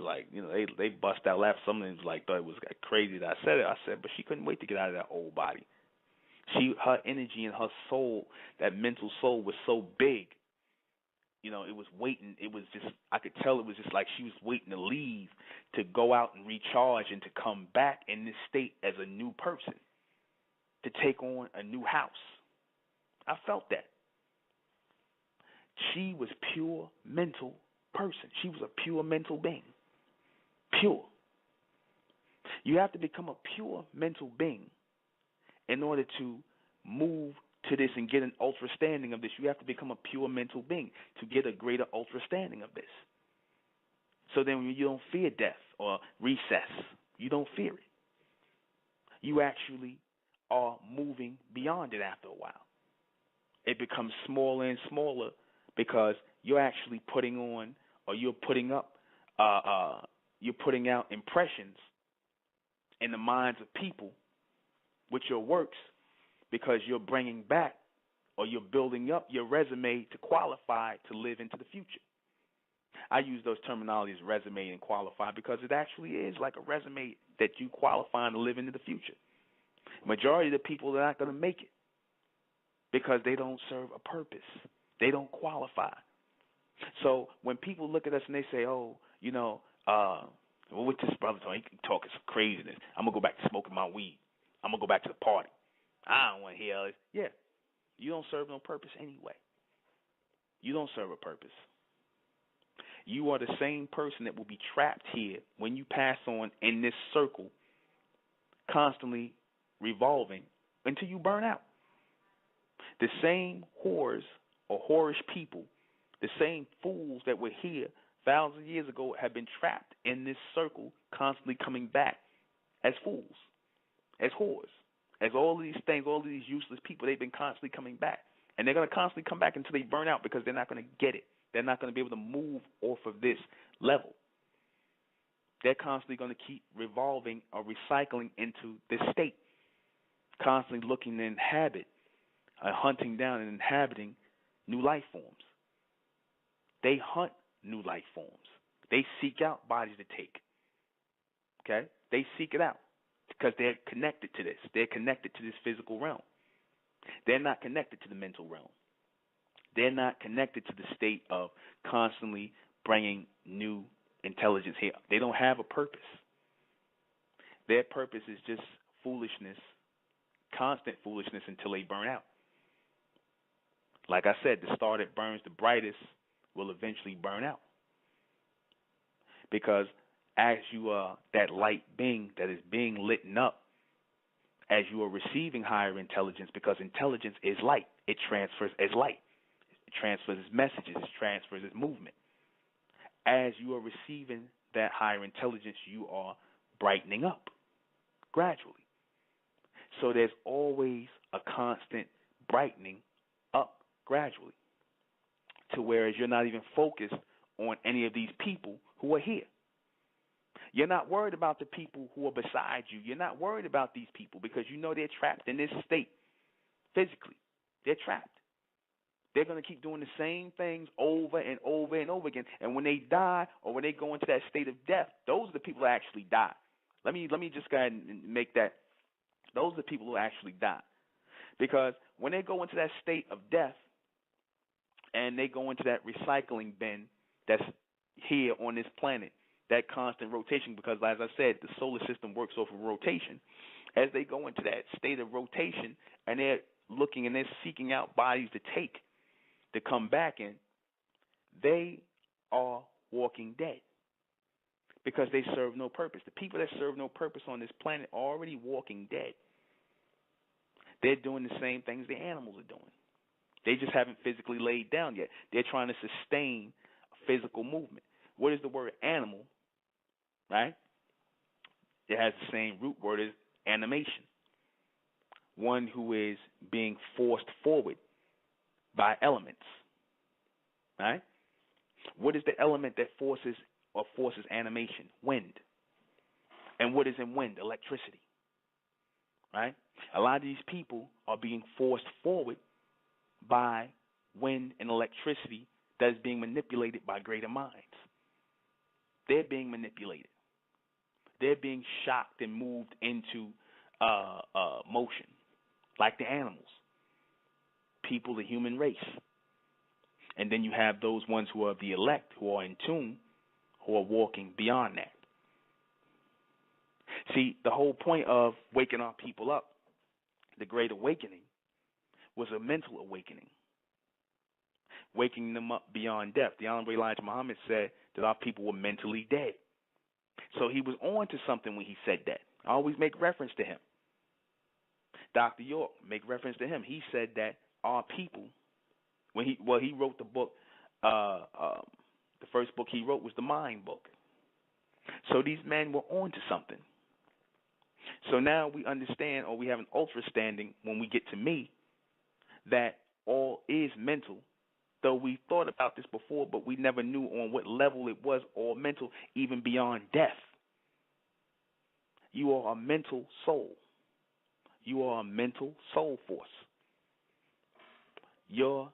they bust out laughing. Some of them thought it was crazy that I said it. I said, but she couldn't wait to get out of that old body. Her energy and her soul, that mental soul, was so big. It was waiting. It was just, I could tell it was just like she was waiting to leave to go out and recharge and to come back in this state as a new person, to take on a new house. I felt that. She was pure mental person. She was a pure mental being. Pure. You have to become a pure mental being in order to move to this and get an ultra standing of this. You have to become a pure mental being to get a greater ultra standing of this. So then you don't fear death or recess. You don't fear it. You actually are moving beyond it after a while. It becomes smaller and smaller because you're actually putting on, or you're putting up, you're putting out impressions in the minds of people with your works, because you're bringing back, or you're building up your resume to qualify to live into the future. I use those terminologies, resume and qualify, because it actually is like a resume that you qualify to live into the future. Majority of the people are not going to make it because they don't serve a purpose. They don't qualify. So when people look at us and they say, with this brother he talking some craziness, I'm going to go back to smoking my weed. I'm going to go back to the party. I don't want to hear all this. Yeah, you don't serve no purpose anyway. You don't serve a purpose. You are the same person that will be trapped here when you pass on in this circle, constantly revolving until you burn out. The same whores or whorish people, the same fools that were here thousands of years ago have been trapped in this circle, constantly coming back as fools, as whores, as all of these things, all of these useless people. They've been constantly coming back. And they're going to constantly come back until they burn out, because they're not going to get it. They're not going to be able to move off of this level. They're constantly going to keep revolving or recycling into this state, constantly looking to inhabit, hunting down and inhabiting new life forms. They hunt new life forms. They seek out bodies to take. Okay? They seek it out because they're connected to this. They're connected to this physical realm. They're not connected to the mental realm. They're not connected to the state of constantly bringing new intelligence here. They don't have a purpose. Their purpose is just foolishness, constant foolishness until they burn out. Like I said, the star that burns the brightest will eventually burn out. Because as you are that light being that is being lit up, as you are receiving higher intelligence, because intelligence is light, it transfers as light, it transfers as messages, it transfers as movement. As you are receiving that higher intelligence, you are brightening up gradually. So there's always a constant brightening up gradually, to whereas you're not even focused on any of these people who are here. You're not worried about the people who are beside you. You're not worried about these people because you know they're trapped in this state physically. They're trapped. They're going to keep doing the same things over and over and over again. And when they die or when they go into that state of death, those are the people who actually die. Let me just go ahead and make that. Those are the people who actually die. Because when they go into that state of death and they go into that recycling bin that's here on this planet, that constant rotation, because as I said, the solar system works off of rotation. As they go into that state of rotation and they're looking and they're seeking out bodies to take, to come back in, they are walking dead because they serve no purpose. The people that serve no purpose on this planet are already walking dead. They're doing the same things the animals are doing. They just haven't physically laid down yet. They're trying to sustain physical movement. What is the word animal? Right? It has the same root word as animation. One who is being forced forward by elements. Right? What is the element that forces animation? Wind. And what is in wind? Electricity. Right? A lot of these people are being forced forward by wind and electricity that is being manipulated by greater minds. They're being manipulated. They're being shocked and moved into motion, like the animals, people, the human race. And then you have those ones who are the elect, who are in tune, who are walking beyond that. See, the whole point of waking our people up, the Great Awakening, was a mental awakening, waking them up beyond death. The Honorable Elijah Muhammad said that our people were mentally dead. So he was on to something when he said that. I always make reference to him. Dr. York, make reference to him. He said that our people, when he wrote the book, the first book he wrote was the Mind book. So these men were on to something. So now we understand, or we have an ultra-standing when we get to me, that all is mental, though we thought about this before, but we never knew on what level it was all mental, even beyond death. You are a mental soul. You are a mental soul force. Your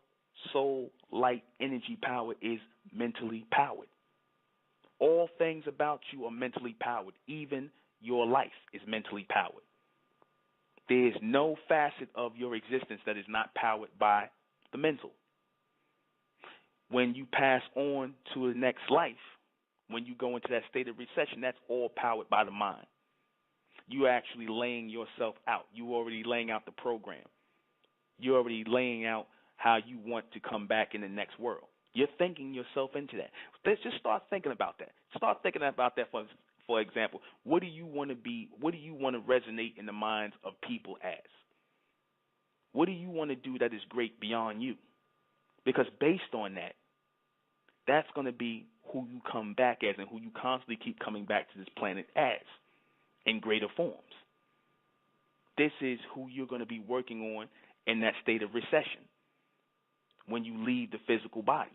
soul light energy power is mentally powered. All things about you are mentally powered. Even your life is mentally powered. There is no facet of your existence that is not powered by the mental. When you pass on to the next life, when you go into that state of recession, that's all powered by the mind. You're actually laying yourself out. You're already laying out the program. You're already laying out how you want to come back in the next world. You're thinking yourself into that. Let's just start thinking about that. Start thinking about that, for example. What do you want to be? What do you want to resonate in the minds of people as? What do you want to do that is great beyond you? Because based on that, that's going to be who you come back as and who you constantly keep coming back to this planet as in greater forms. This is who you're going to be working on in that state of recession when you leave the physical body.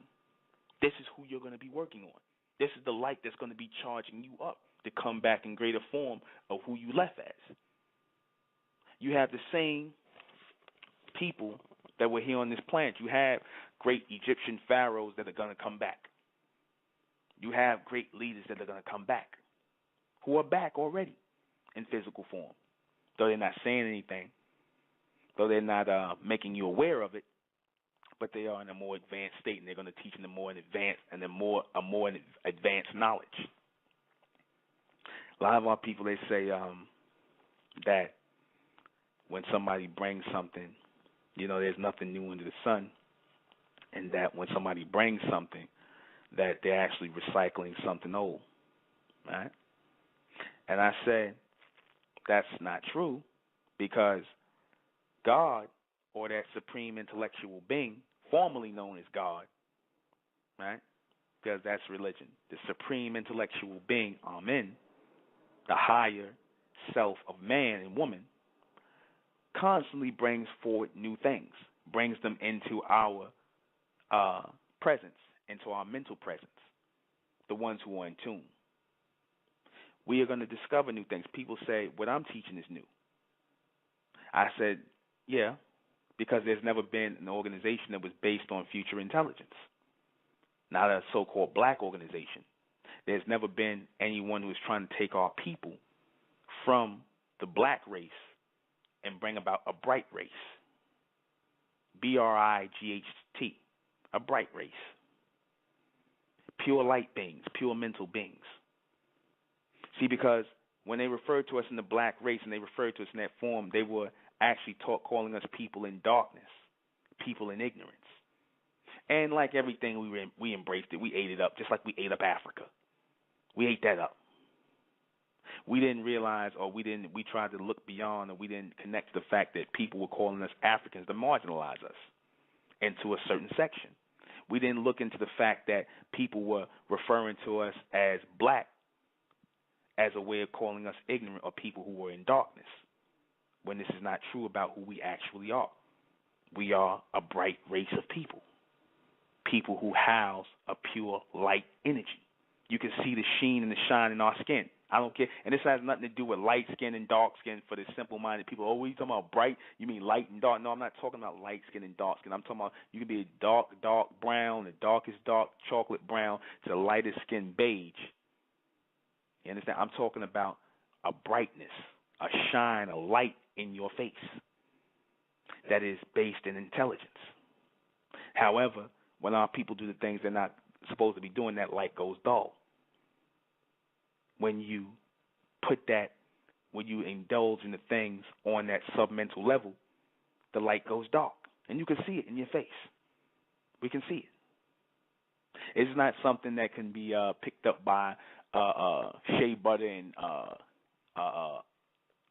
This is who you're going to be working on. This is the light that's going to be charging you up to come back in greater form of who you left as. You have the same people that were here on this planet. You have great Egyptian pharaohs that are going to come back. You have great leaders that are going to come back, who are back already in physical form, though they're not saying anything, though they're not making you aware of it, but they are in a more advanced state, and they're going to teach them more in advanced and a more advanced knowledge. A lot of our people, they say that when somebody brings something, there's nothing new under the sun, and that when somebody brings something, that they're actually recycling something old, right? And I said that's not true because God, or that supreme intellectual being, formerly known as God, right? Because that's religion. The supreme intellectual being, Amen, the higher self of man and woman, constantly brings forward new things, brings them into our presence, into our mental presence, the ones who are in tune. We are going to discover new things. People say, what I'm teaching is new. I said, yeah, because there's never been an organization that was based on future intelligence, not a so-called black organization. There's never been anyone who is trying to take our people from the black race and bring about a bright race. BRIGHT, a bright race. Pure light beings, pure mental beings. See, because when they referred to us in the black race and they referred to us in that form, they were actually calling us people in darkness, people in ignorance. And like everything, we embraced it. We ate it up, just like we ate up Africa. We ate that up. We didn't realize, or we tried to look beyond, or we didn't connect to the fact that people were calling us Africans to marginalize us into a certain section. We didn't look into the fact that people were referring to us as black as a way of calling us ignorant or people who were in darkness, when this is not true about who we actually are. We are a bright race of people, people who house a pure light energy. You can see the sheen and the shine in our skin. I don't care. And this has nothing to do with light skin and dark skin for the simple-minded people. Oh, you talking about bright? You mean light and dark? No, I'm not talking about light skin and dark skin. I'm talking about you can be a dark brown, the darkest dark chocolate brown to the lightest skin beige. You understand? I'm talking about a brightness, a shine, a light in your face that is based in intelligence. However, when our people do the things they're not supposed to be doing, that light goes dull. When you indulge in the things on that submental level, the light goes dark. And you can see it in your face. We can see it. It's not something that can be picked up by shea butter and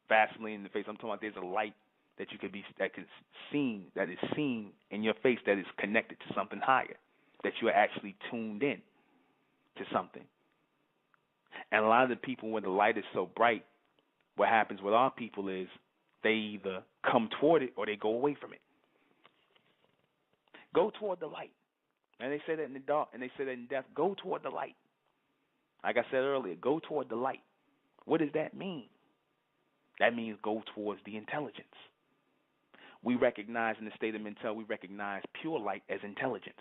Vaseline in the face. I'm talking about there's a light that is seen in your face that is connected to something higher, that you are actually tuned in to something. And a lot of the people, when the light is so bright, what happens with our people is they either come toward it or they go away from it. Go toward the light. And they say that in the dark, and they say that in death. Go toward the light. Like I said earlier, go toward the light. What does that mean? That means go towards the intelligence. We recognize in the state of mental, we recognize pure light as intelligence.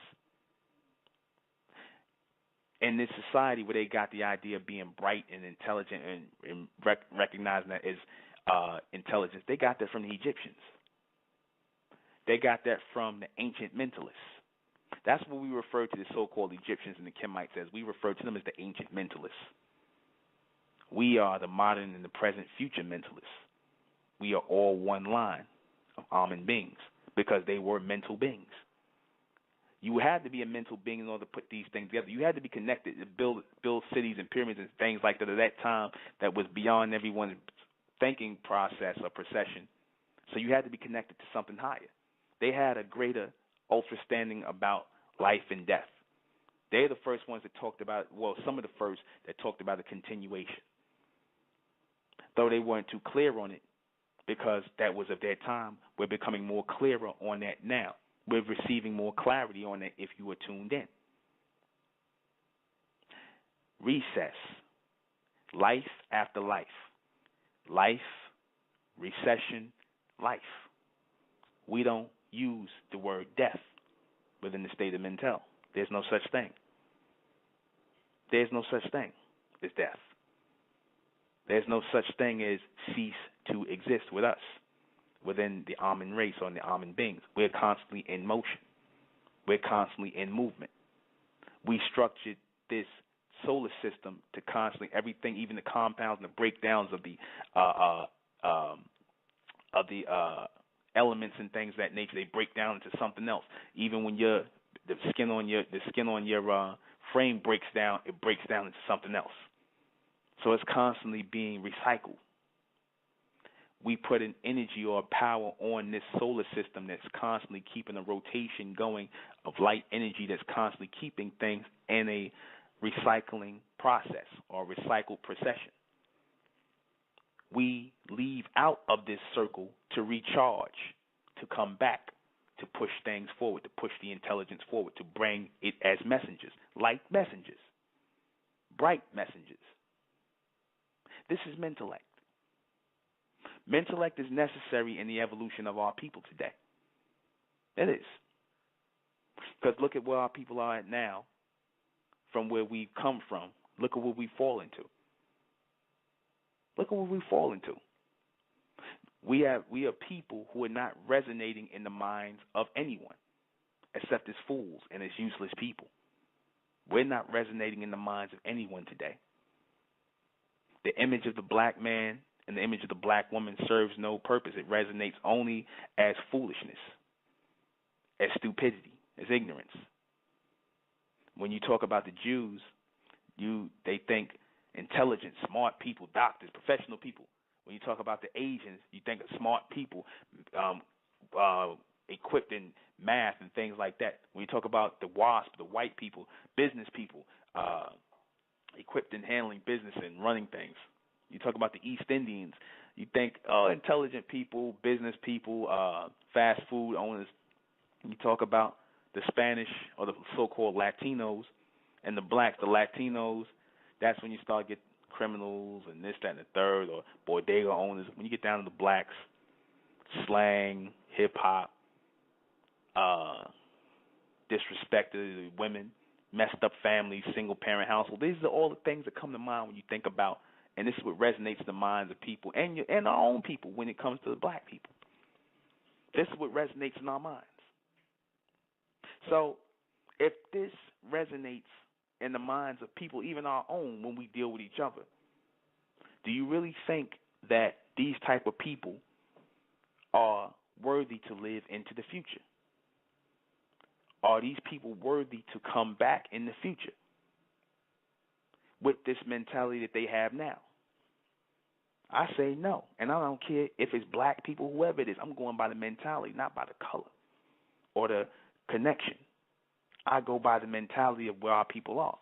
In this society where they got the idea of being bright and intelligent and recognizing that as intelligence, they got that from the Egyptians. They got that from the ancient mentalists. That's what we refer to the so-called Egyptians and the Kemites as. We refer to them as the ancient mentalists. We are the modern and the present future mentalists. We are all one line of Amen beings because they were mental beings. You had to be a mental being in order to put these things together. You had to be connected to build cities and pyramids and things like that at that time that was beyond everyone's thinking process or procession. So you had to be connected to something higher. They had a greater understanding about life and death. They're the first ones that talked about, some of the first that talked about a continuation. Though they weren't too clear on it because that was of their time, we're becoming more clearer on that now. We're receiving more clarity on it if you were tuned in. Recess. Life after life. Life, recession, life. We don't use the word death within the state of mental. There's no such thing. There's no such thing as death. There's no such thing as cease to exist with us. Within the Amen race or the Amen beings, we're constantly in motion. We're constantly in movement. We structured this solar system to constantly everything, even the compounds and the breakdowns of the elements and things of that nature. They break down into something else. Even when the skin on your frame breaks down, it breaks down into something else. So it's constantly being recycled. We put an energy or power on this solar system that's constantly keeping a rotation going of light energy that's constantly keeping things in a recycling process or recycled procession. We leave out of this circle to recharge, to come back, to push things forward, to push the intelligence forward, to bring it as messengers, light messengers, bright messengers. This is Mentellect. Mentellect is necessary in the evolution of our people today. It is. Because look at where our people are at now, from where we've come from. Look at what we fall into. Look at what we fall into. We are people who are not resonating in the minds of anyone, except as fools and as useless people. We're not resonating in the minds of anyone today. The image of the black man and the image of the black woman serves no purpose. It resonates only as foolishness, as stupidity, as ignorance. When you talk about the Jews, they think intelligent, smart people, doctors, professional people. When you talk about the Asians, you think of smart people equipped in math and things like that. When you talk about the WASP, the white people, business people, equipped in handling business and running things. You talk about the East Indians, you think intelligent people, business people, fast food owners. You talk about the Spanish or the so-called Latinos and the blacks, the Latinos. That's when you start getting criminals and this, that, and the third, or bodega owners. When you get down to the blacks, slang, hip-hop, disrespect to women, messed up families, single-parent household. These are all the things that come to mind when you think about, and this is what resonates in the minds of people and our own people when it comes to the black people. This is what resonates in our minds. So if this resonates in the minds of people, even our own, when we deal with each other, do you really think that these type of people are worthy to live into the future? Are these people worthy to come back in the future with this mentality that they have now? I say no, and I don't care if it's black people, whoever it is. I'm going by the mentality, not by the color or the connection. I go by the mentality of where our people are,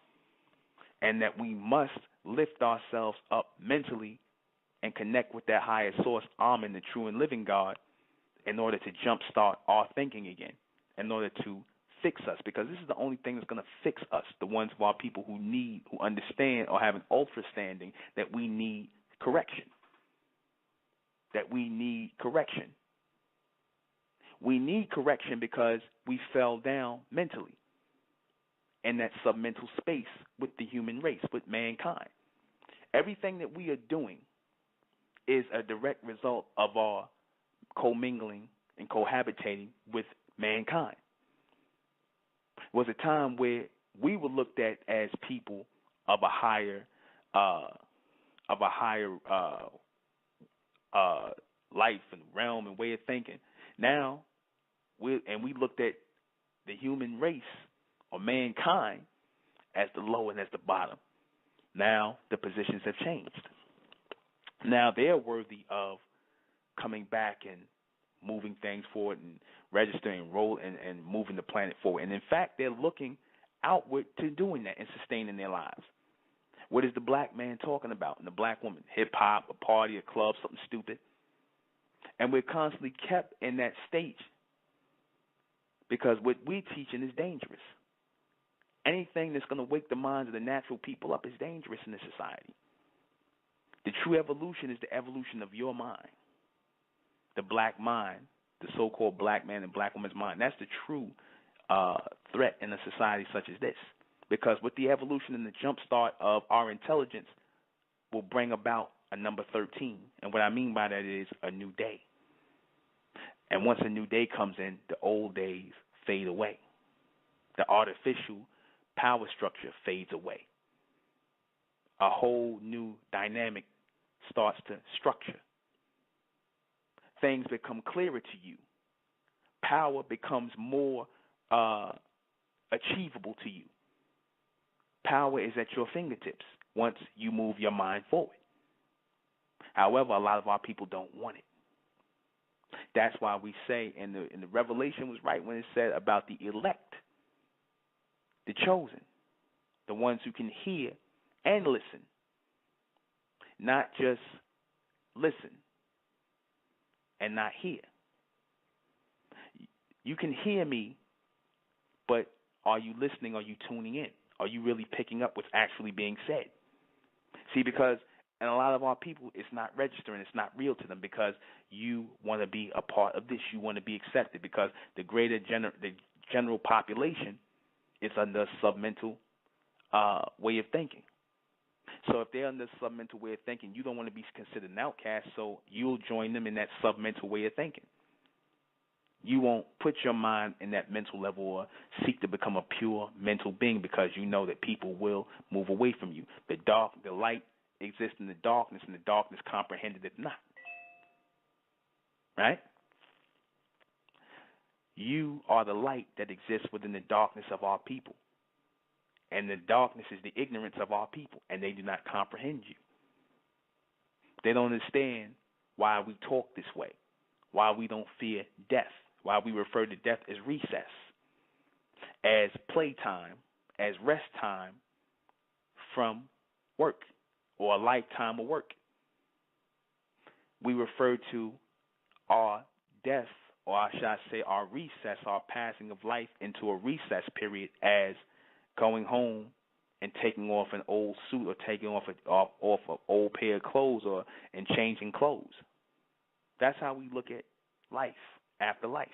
and that we must lift ourselves up mentally and connect with that higher source, Amen, the true and living God, in order to jumpstart our thinking again, in order to fix us, because this is the only thing that's going to fix us, the ones of our people who understand or have an ultra-standing that we need correction, We need correction because we fell down mentally in that submental space with the human race, with mankind. Everything that we are doing is a direct result of our commingling and cohabitating with mankind. It was a time where we were looked at as people of a higher life and realm and way of thinking. Now, we looked at the human race or mankind as the low and as the bottom. Now the positions have changed. Now they're worthy of coming back and moving things forward and registering and moving the planet forward. And in fact, they're looking outward to doing that and sustaining their lives. What is the black man talking about and the black woman? Hip-hop, a party, a club, something stupid. And we're constantly kept in that stage because what we're teaching is dangerous. Anything that's going to wake the minds of the natural people up is dangerous in this society. The true evolution is the evolution of your mind, the black mind, the so-called black man and black woman's mind. That's the true threat in a society such as this, because with the evolution and the jump start of our intelligence will bring about a number 13. And what I mean by that is a new day. And once a new day comes in, the old days fade away. The artificial power structure fades away. A whole new dynamic starts to structure. Things become clearer to you. Power becomes more achievable to you. Power is at your fingertips once you move your mind forward. However, a lot of our people don't want it. That's why we say, and the revelation was right when it said about the elect, the chosen, the ones who can hear and listen, not just listen and not hear. You can hear me, but are you listening? Are you tuning in? Are you really picking up what's actually being said? See, because and a lot of our people, it's not registering, it's not real to them because you want to be a part of this. You want to be accepted because the general population is under a submental way of thinking. So if they're under a submental way of thinking, you don't want to be considered an outcast, so you'll join them in that submental way of thinking. You won't put your mind in that mental level or seek to become a pure mental being because you know that people will move away from you. The light exists in the darkness, and the darkness comprehended it not. Right? You are the light that exists within the darkness of our people. And the darkness is the ignorance of our people, and they do not comprehend you. They don't understand why we talk this way, why we don't fear death, why we refer to death as recess, as playtime, as rest time from work or a lifetime of work. We refer to our death, or should I say our recess, our passing of life into a recess period as going home and taking off an old suit or taking off an old pair of clothes and changing clothes. That's how we look at life after life.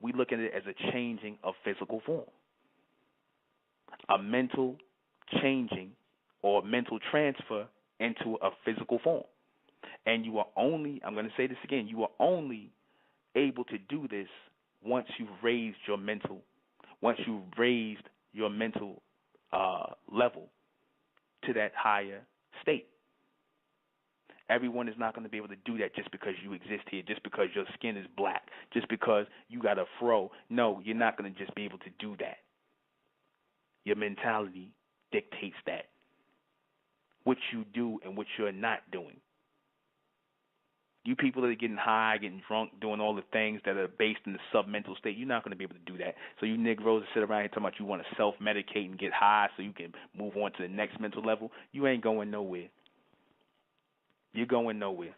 We look at it as a changing of physical form, a mental changing or mental transfer into a physical form. And you are only, I'm going to say this again, you are only able to do this once you've raised your mental level to that higher state. Everyone is not going to be able to do that just because you exist here, just because your skin is black, just because you got a fro. No, you're not going to just be able to do that. Your mentality dictates that. What you do and what you're not doing. You people that are getting high, getting drunk, doing all the things that are based in the submental state, you're not going to be able to do that. So you Negroes that sit around here talking about you want to self-medicate and get high so you can move on to the next mental level, you ain't going nowhere. You're going nowhere.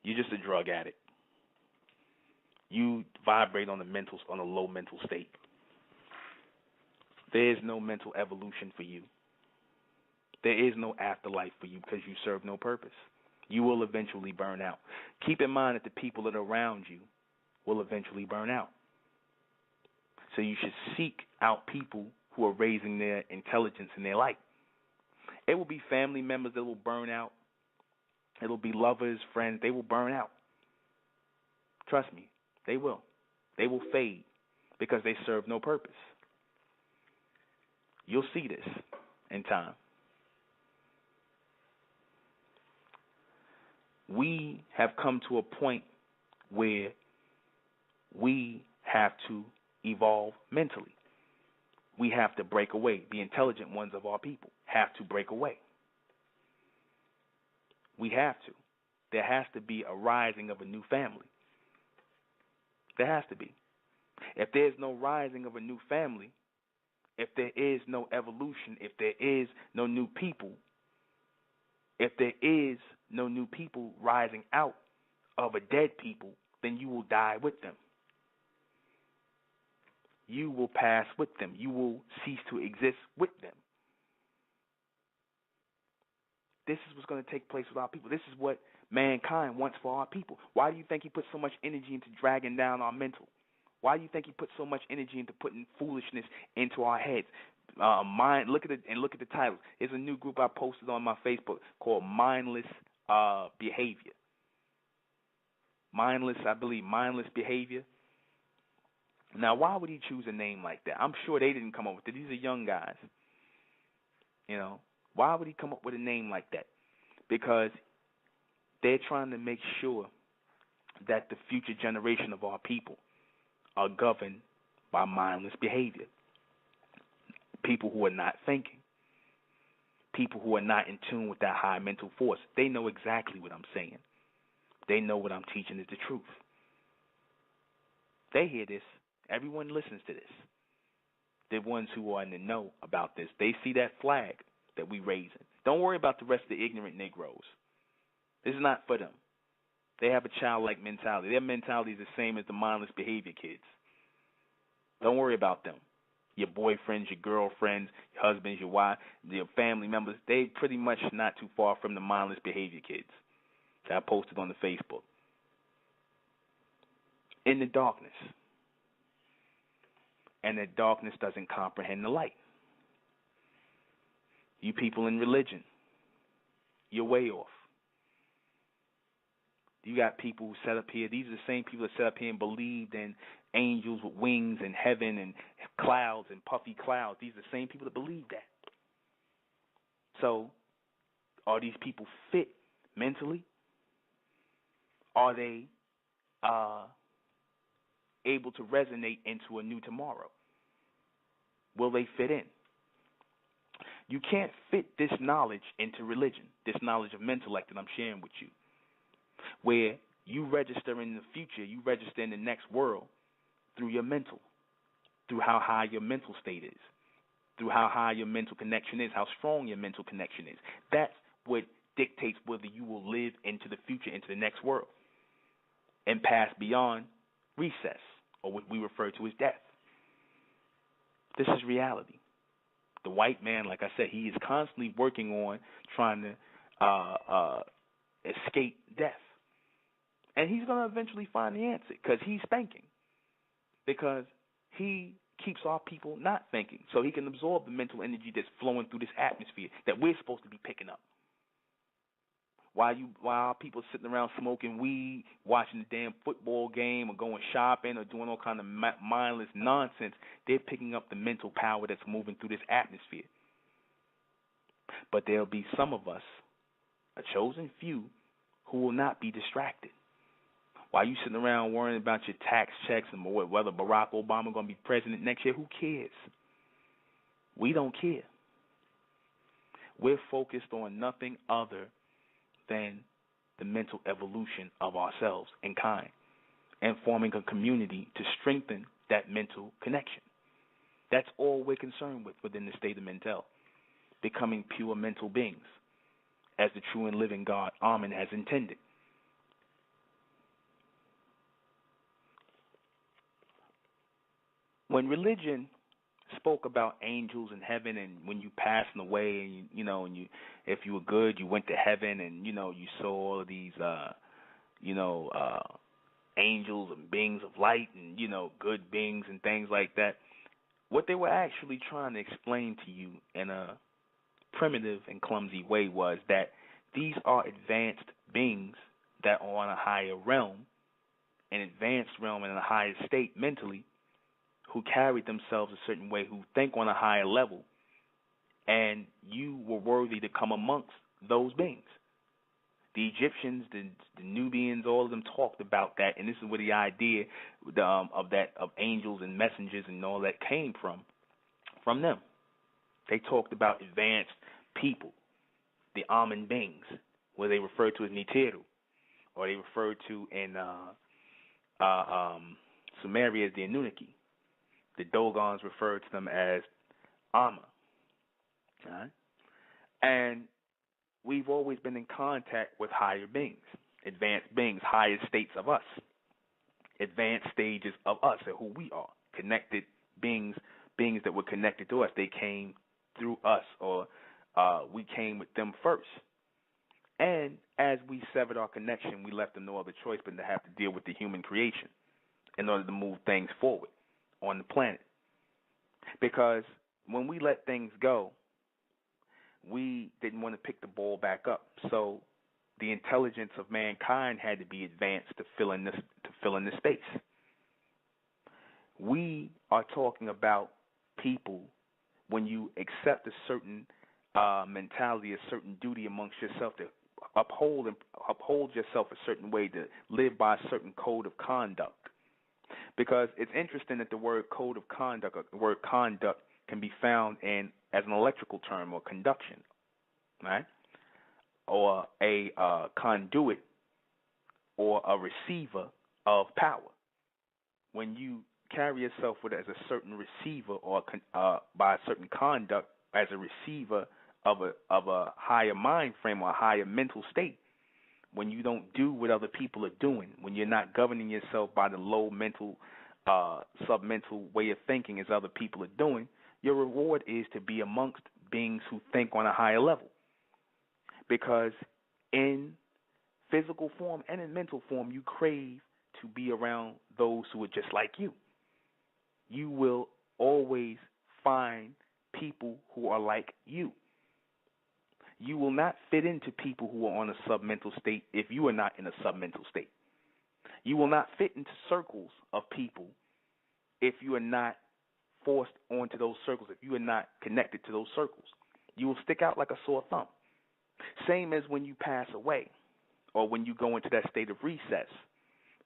You're just a drug addict. You vibrate on a low mental state. There is no mental evolution for you. There is no afterlife for you because you serve no purpose. You will eventually burn out. Keep in mind that the people that are around you will eventually burn out. So you should seek out people who are raising their intelligence and their light. It will be family members that will burn out. It will be lovers, friends. They will burn out. Trust me, they will. They will fade because they serve no purpose. You'll see this in time. We have come to a point where we have to evolve mentally. We have to break away. The intelligent ones of our people have to break away. We have to. There has to be a rising of a new family. There has to be. If there's no rising of a new family, if there is no evolution, if there is no new people, if there is no new people rising out of a dead people, then you will die with them. You will pass with them. You will cease to exist with them. This is what's going to take place with our people. This is what mankind wants for our people. Why do you think he puts so much energy into dragging down our mental? Why do you think he puts so much energy into putting foolishness into our heads? Look at it and look at the titles. There's a new group I posted on my Facebook called Mindless Behavior. Mindless Behavior. Now, why would he choose a name like that? I'm sure they didn't come up with it. These are young guys. You know, why would he come up with a name like that? Because they're trying to make sure that the future generation of our people are governed by mindless behavior. People who are not thinking, people who are not in tune with that high mental force. They know exactly what I'm saying. They know what I'm teaching is the truth. They hear this. Everyone listens to this. The ones who are in the know about this, they see that flag that we raising. Don't worry about the rest of the ignorant Negroes. This is not for them. They have a childlike mentality. Their mentality is the same as the mindless behavior kids. Don't worry about them. Your boyfriends, your girlfriends, your husbands, your wife, your family members, they pretty much not too far from the mindless behavior kids that I posted on the Facebook. In the darkness. And that darkness doesn't comprehend the light. You people in religion, you're way off. You got people who set up here. These are the same people that set up here and believed in angels with wings and heaven and clouds and puffy clouds. These are the same people that believe that. So, are these people fit mentally? Are they able to resonate into a new tomorrow? Will they fit in? You can't fit this knowledge into religion, this knowledge of MENTELLECT that I'm sharing with you, where you register in the future, you register in the next world through your mental, through how high your mental state is, through how high your mental connection is, how strong your mental connection is. That's what dictates whether you will live into the future, into the next world, and pass beyond recess, or what we refer to as death. This is reality. The white man, like I said, he is constantly working on trying to escape death. And he's going to eventually find the answer because he's thinking. Because he keeps our people not thinking. So he can absorb the mental energy that's flowing through this atmosphere that we're supposed to be picking up. While people sitting around smoking weed, watching the damn football game or going shopping or doing all kind of mindless nonsense, they're picking up the mental power that's moving through this atmosphere. But there'll be some of us, a chosen few, who will not be distracted. While you sitting around worrying about your tax checks and whether Barack Obama going to be president next year, who cares? We don't care. We're focused on nothing other than the mental evolution of ourselves and kind, and forming a community to strengthen that mental connection. That's all we're concerned with within the state of Mentel, becoming pure mental beings, as the true and living God, Amen, has intended. When religion spoke about angels in heaven, and when you passing away, and and if you were good, you went to heaven, and you saw all of these angels and beings of light, and good beings and things like that. What they were actually trying to explain to you in a primitive and clumsy way was that these are advanced beings that are on a higher realm, an advanced realm in a higher state mentally, who carried themselves a certain way, who think on a higher level, and you were worthy to come amongst those beings. The Egyptians, the Nubians, all of them talked about that, and this is where the idea of angels and messengers and all that came from them. They talked about advanced people, the Amen beings, where they referred to as Niteru, or they referred to in Sumeria as the Anunnaki. The Dogons referred to them as Amma. All right? And we've always been in contact with higher beings, advanced beings, higher states of us, advanced stages of us and who we are, connected beings that were connected to us. They came through us, or we came with them first. And as we severed our connection, we left them no other choice but to have to deal with the human creation in order to move things forward on the planet. Because when we let things go, we didn't want to pick the ball back up. So the intelligence of mankind had to be advanced to fill in this space. We are talking about people, when you accept a certain mentality, a certain duty amongst yourself, to uphold yourself a certain way, to live by a certain code of conduct. Because it's interesting that the word code of conduct, or the word conduct, can be found in as an electrical term or conduction, right? Or a conduit or a receiver of power. When you carry yourself with as a certain receiver or by a certain conduct as a receiver of a higher mind frame or a higher mental state, when you don't do what other people are doing, when you're not governing yourself by the low mental, submental way of thinking as other people are doing, your reward is to be amongst beings who think on a higher level. Because in physical form and in mental form, you crave to be around those who are just like you. You will always find people who are like you. You will not fit into people who are on a submental state if you are not in a submental state. You will not fit into circles of people if you are not forced onto those circles, if you are not connected to those circles. You will stick out like a sore thumb. Same as when you pass away or when you go into that state of recess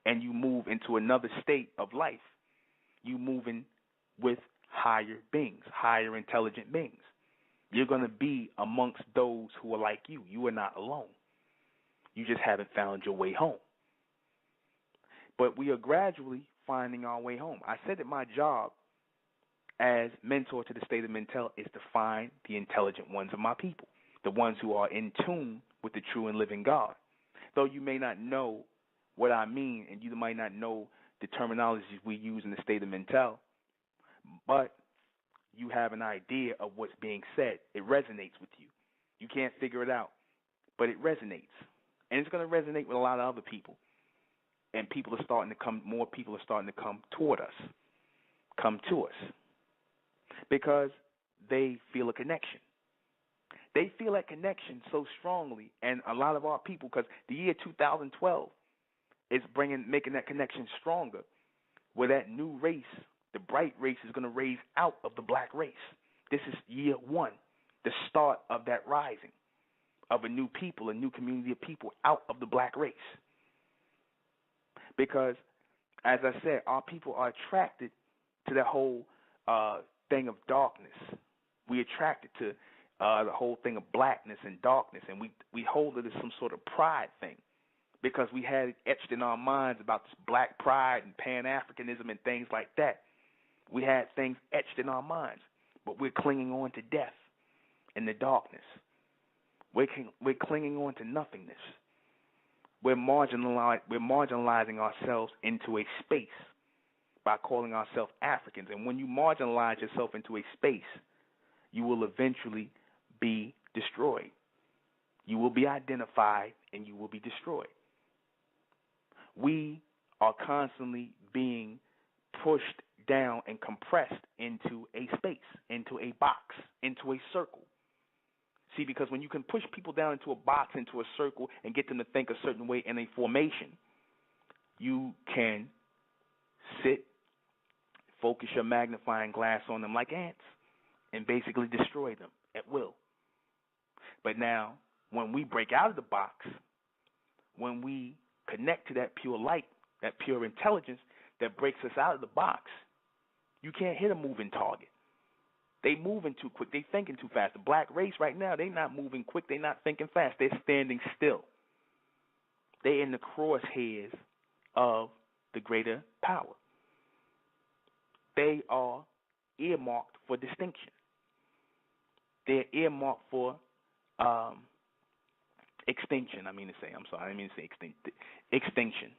and you move into another state of life. You move in with higher beings, higher intelligent beings. You're going to be amongst those who are like you. You are not alone. You just haven't found your way home. But we are gradually finding our way home. I said that my job as mentor to the state of Mentel is to find the intelligent ones of my people, the ones who are in tune with the true and living God. Though you may not know what I mean and you might not know the terminologies we use in the state of Mentel, but you have an idea of what's being said. It resonates with you. You can't figure it out, but it resonates. And it's going to resonate with a lot of other people. And more people are starting to come toward us, come to us, because they feel a connection. They feel that connection so strongly, and a lot of our people, because the year 2012 is making that connection stronger, where that new race, the bright race, is going to raise out of the black race. This is year one, the start of that rising of a new people, a new community of people out of the black race. Because, as I said, our people are attracted to that whole thing of darkness. We're attracted to the whole thing of blackness and darkness, and we hold it as some sort of pride thing, because we had it etched in our minds about this black pride and Pan-Africanism and things like that. We had things etched in our minds, but we're clinging on to death and the darkness. We're clinging on to nothingness. We're marginalizing ourselves into a space by calling ourselves Africans. And when you marginalize yourself into a space, you will eventually be destroyed. You will be identified and you will be destroyed. We are constantly being pushed down and compressed into a space, into a box, into a circle. See, because when you can push people down into a box, into a circle, and get them to think a certain way in a formation, you can sit, focus your magnifying glass on them like ants, and basically destroy them at will. But now, when we break out of the box, when we connect to that pure light, that pure intelligence that breaks us out of the box, you can't hit a moving target. They moving too quick. They thinking too fast. The black race right now, they not moving quick. They not thinking fast. They're standing still. They're in the crosshairs of the greater power. They are earmarked for distinction. They're earmarked for extinction. I didn't mean to say extinction.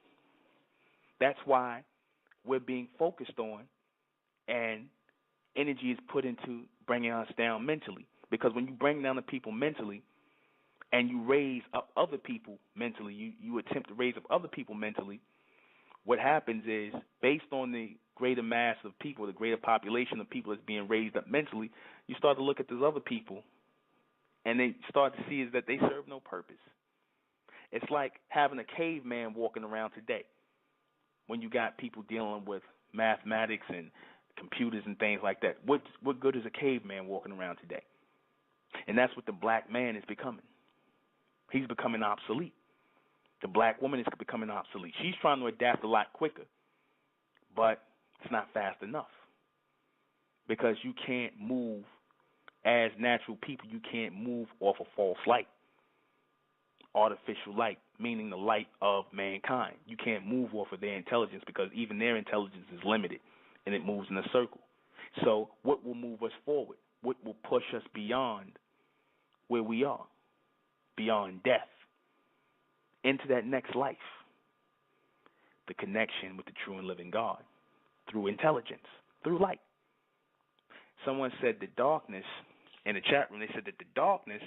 That's why we're being focused on, and energy is put into bringing us down mentally. Because when you bring down the people mentally and you raise up other people mentally, you attempt to raise up other people mentally, what happens is, based on the greater mass of people, the greater population of people that's being raised up mentally, you start to look at those other people and they start to see is that they serve no purpose. It's like having a caveman walking around today when you got people dealing with mathematics and computers and things like that. What good is a caveman walking around today? And that's what the black man is becoming. He's becoming obsolete. The black woman is becoming obsolete. She's trying to adapt a lot quicker, but it's not fast enough. because you can't move as natural people. You can't move off of false light, artificial light, meaning the light of mankind. You can't move off of their intelligence because even their intelligence is limited and it moves in a circle. So what will move us forward? What will push us beyond where we are, beyond death, into that next life? The connection with the true and living God through intelligence, through light. Someone said the darkness, in the chat room, they said that the darkness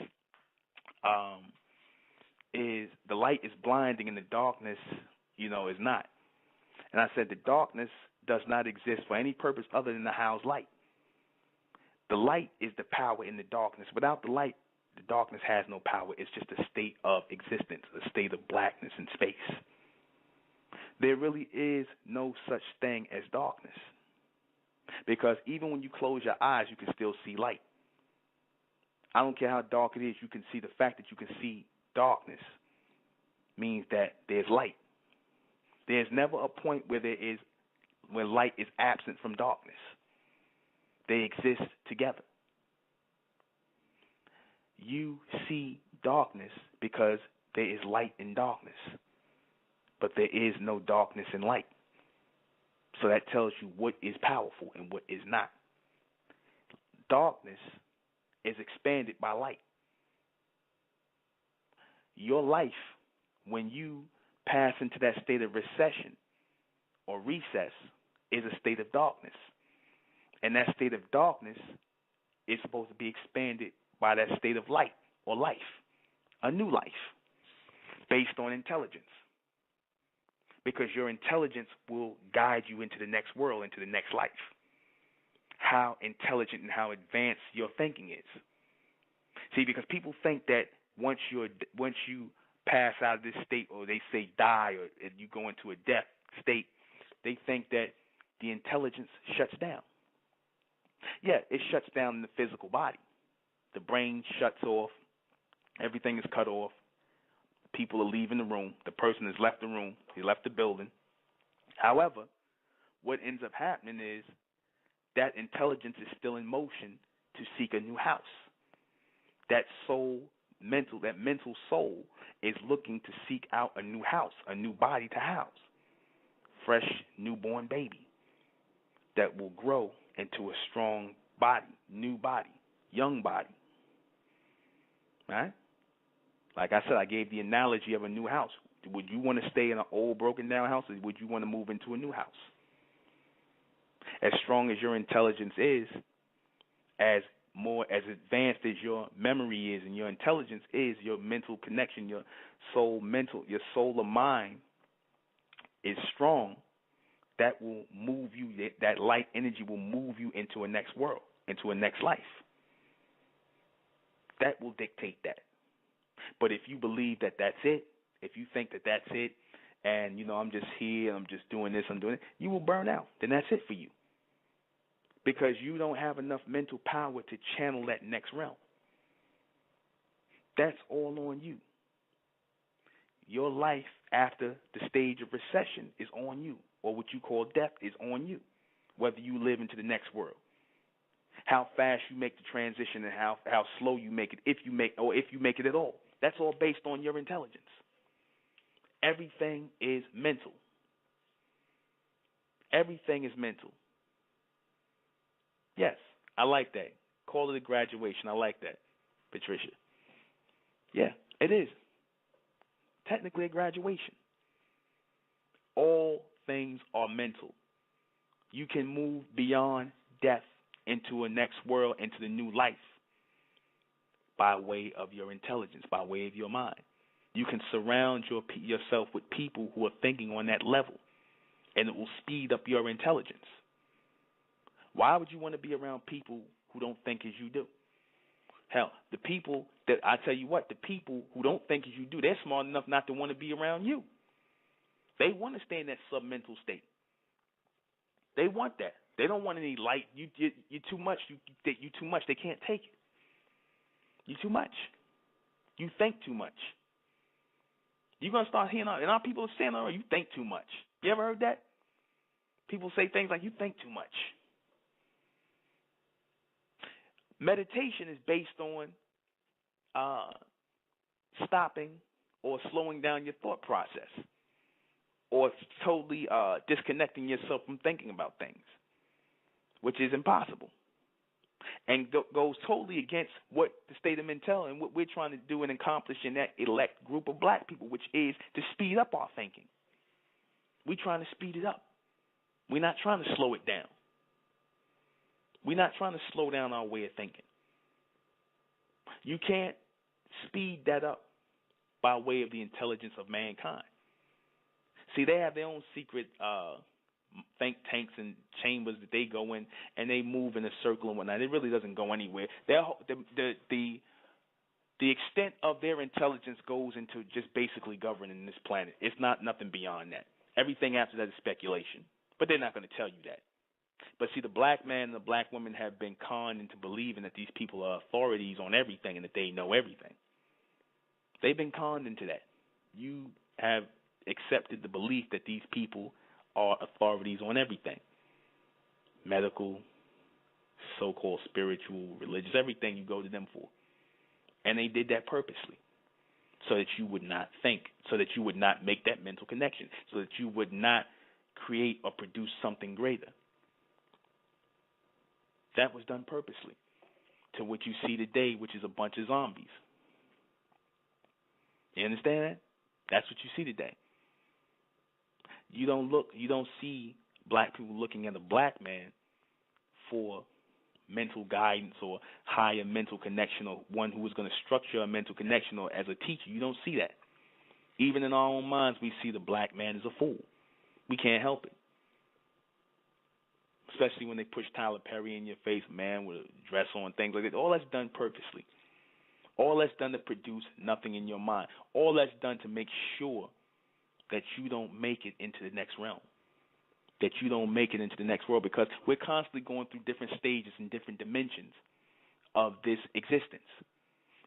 is, the light is blinding and the darkness, is not. And I said the darkness does not exist for any purpose other than to house light. The light is the power in the darkness. Without the light, the darkness has no power. It's just a state of existence, a state of blackness in space. There really is no such thing as darkness. Because even when you close your eyes, you can still see light. I don't care how dark it is, you can see. The fact that you can see darkness means that there's light. There's never a point where light is absent from darkness. They exist together. You see darkness because there is light in darkness, but there is no darkness in light. So that tells you what is powerful and what is not. Darkness is expanded by light. Your life, when you pass into that state of recession or recess, is a state of darkness. And that state of darkness is supposed to be expanded by that state of light or life, a new life, based on intelligence. Because your intelligence will guide you into the next world, into the next life. How intelligent and how advanced your thinking is. See, because people think that once you pass out of this state, or they say die, or you go into a death state, they think that the intelligence shuts down. Yeah, it shuts down in the physical body. The brain shuts off. Everything is cut off. People are leaving the room. The person has left the room. He left the building. However, what ends up happening is that intelligence is still in motion to seek a new house. That mental soul is looking to seek out a new house, a new body to house. Fresh, newborn baby that will grow into a strong body, new body, young body. Right? Like I said, I gave the analogy of a new house. Would you want to stay in an old, broken down house, or would you want to move into a new house? As strong as your intelligence is, as advanced as your memory is and your intelligence is, your mental connection, your soul of mind is strong, that will move you, that light energy will move you into a next world, into a next life. That will dictate that. But if you believe that that's it, if you think that that's it, and, I'm just here, I'm just doing this, I'm doing it, you will burn out. Then that's it for you. Because you don't have enough mental power to channel that next realm. That's all on you. Your life after the stage of recession is on you, or what you call death is on you, whether you live into the next world. How fast you make the transition and how slow you make it, if you make it at all. That's all based on your intelligence. Everything is mental. Everything is mental. Yes, I like that. Call it a graduation. I like that, Patricia. Yeah, it is. Technically a graduation. All things are mental. You can move beyond death into a next world, into the new life, by way of your intelligence, by way of your mind. You can surround yourself with people who are thinking on that level, and it will speed up your intelligence. Why would you want to be around people who don't think as you do? Hell, the people that, I tell you what, the people who don't think as you do, they're smart enough not to want to be around you. They want to stay in that submental state. They want that. They don't want any light. You're too much. You're too much. They can't take it. You're too much. You think too much. You're going to start hearing, and our people are saying, oh, you think too much. You ever heard that? People say things like, you think too much. Meditation is based on uh, stopping or slowing down your thought process, or totally disconnecting yourself from thinking about things, which is impossible and goes totally against what the state of mentality and what we're trying to do and accomplish in that elect group of black people, which is to speed up our thinking. We're trying to speed it up. We're not trying to slow it down. We're not trying to slow down our way of thinking. You can't speed that up by way of the intelligence of mankind. See, they have their own secret think tanks and chambers that they go in, and they move in a circle and whatnot. It really doesn't go anywhere. The extent of their intelligence goes into just basically governing this planet. It's not nothing beyond that. Everything after that is speculation. But they're not going to tell you that. But see, the black man and the black woman have been conned into believing that these people are authorities on everything and that they know everything. They've been conned into that. You have accepted the belief that these people are authorities on everything. Medical, so-called spiritual, religious, everything you go to them for. And they did that purposely, so that you would not think, so that you would not make that mental connection, so that you would not create or produce something greater. That was done purposely to what you see today, which is a bunch of zombies. You understand that? That's what you see today. You don't see black people looking at a black man for mental guidance or higher mental connection, or one who is going to structure a mental connection, or as a teacher. You don't see that. Even in our own minds, we see the black man as a fool. We can't help it. Especially when they push Tyler Perry in your face, man, with a dress on, things like that. All that's done purposely. All that's done to produce nothing in your mind. All that's done to make sure that you don't make it into the next realm, that you don't make it into the next world, because we're constantly going through different stages and different dimensions of this existence.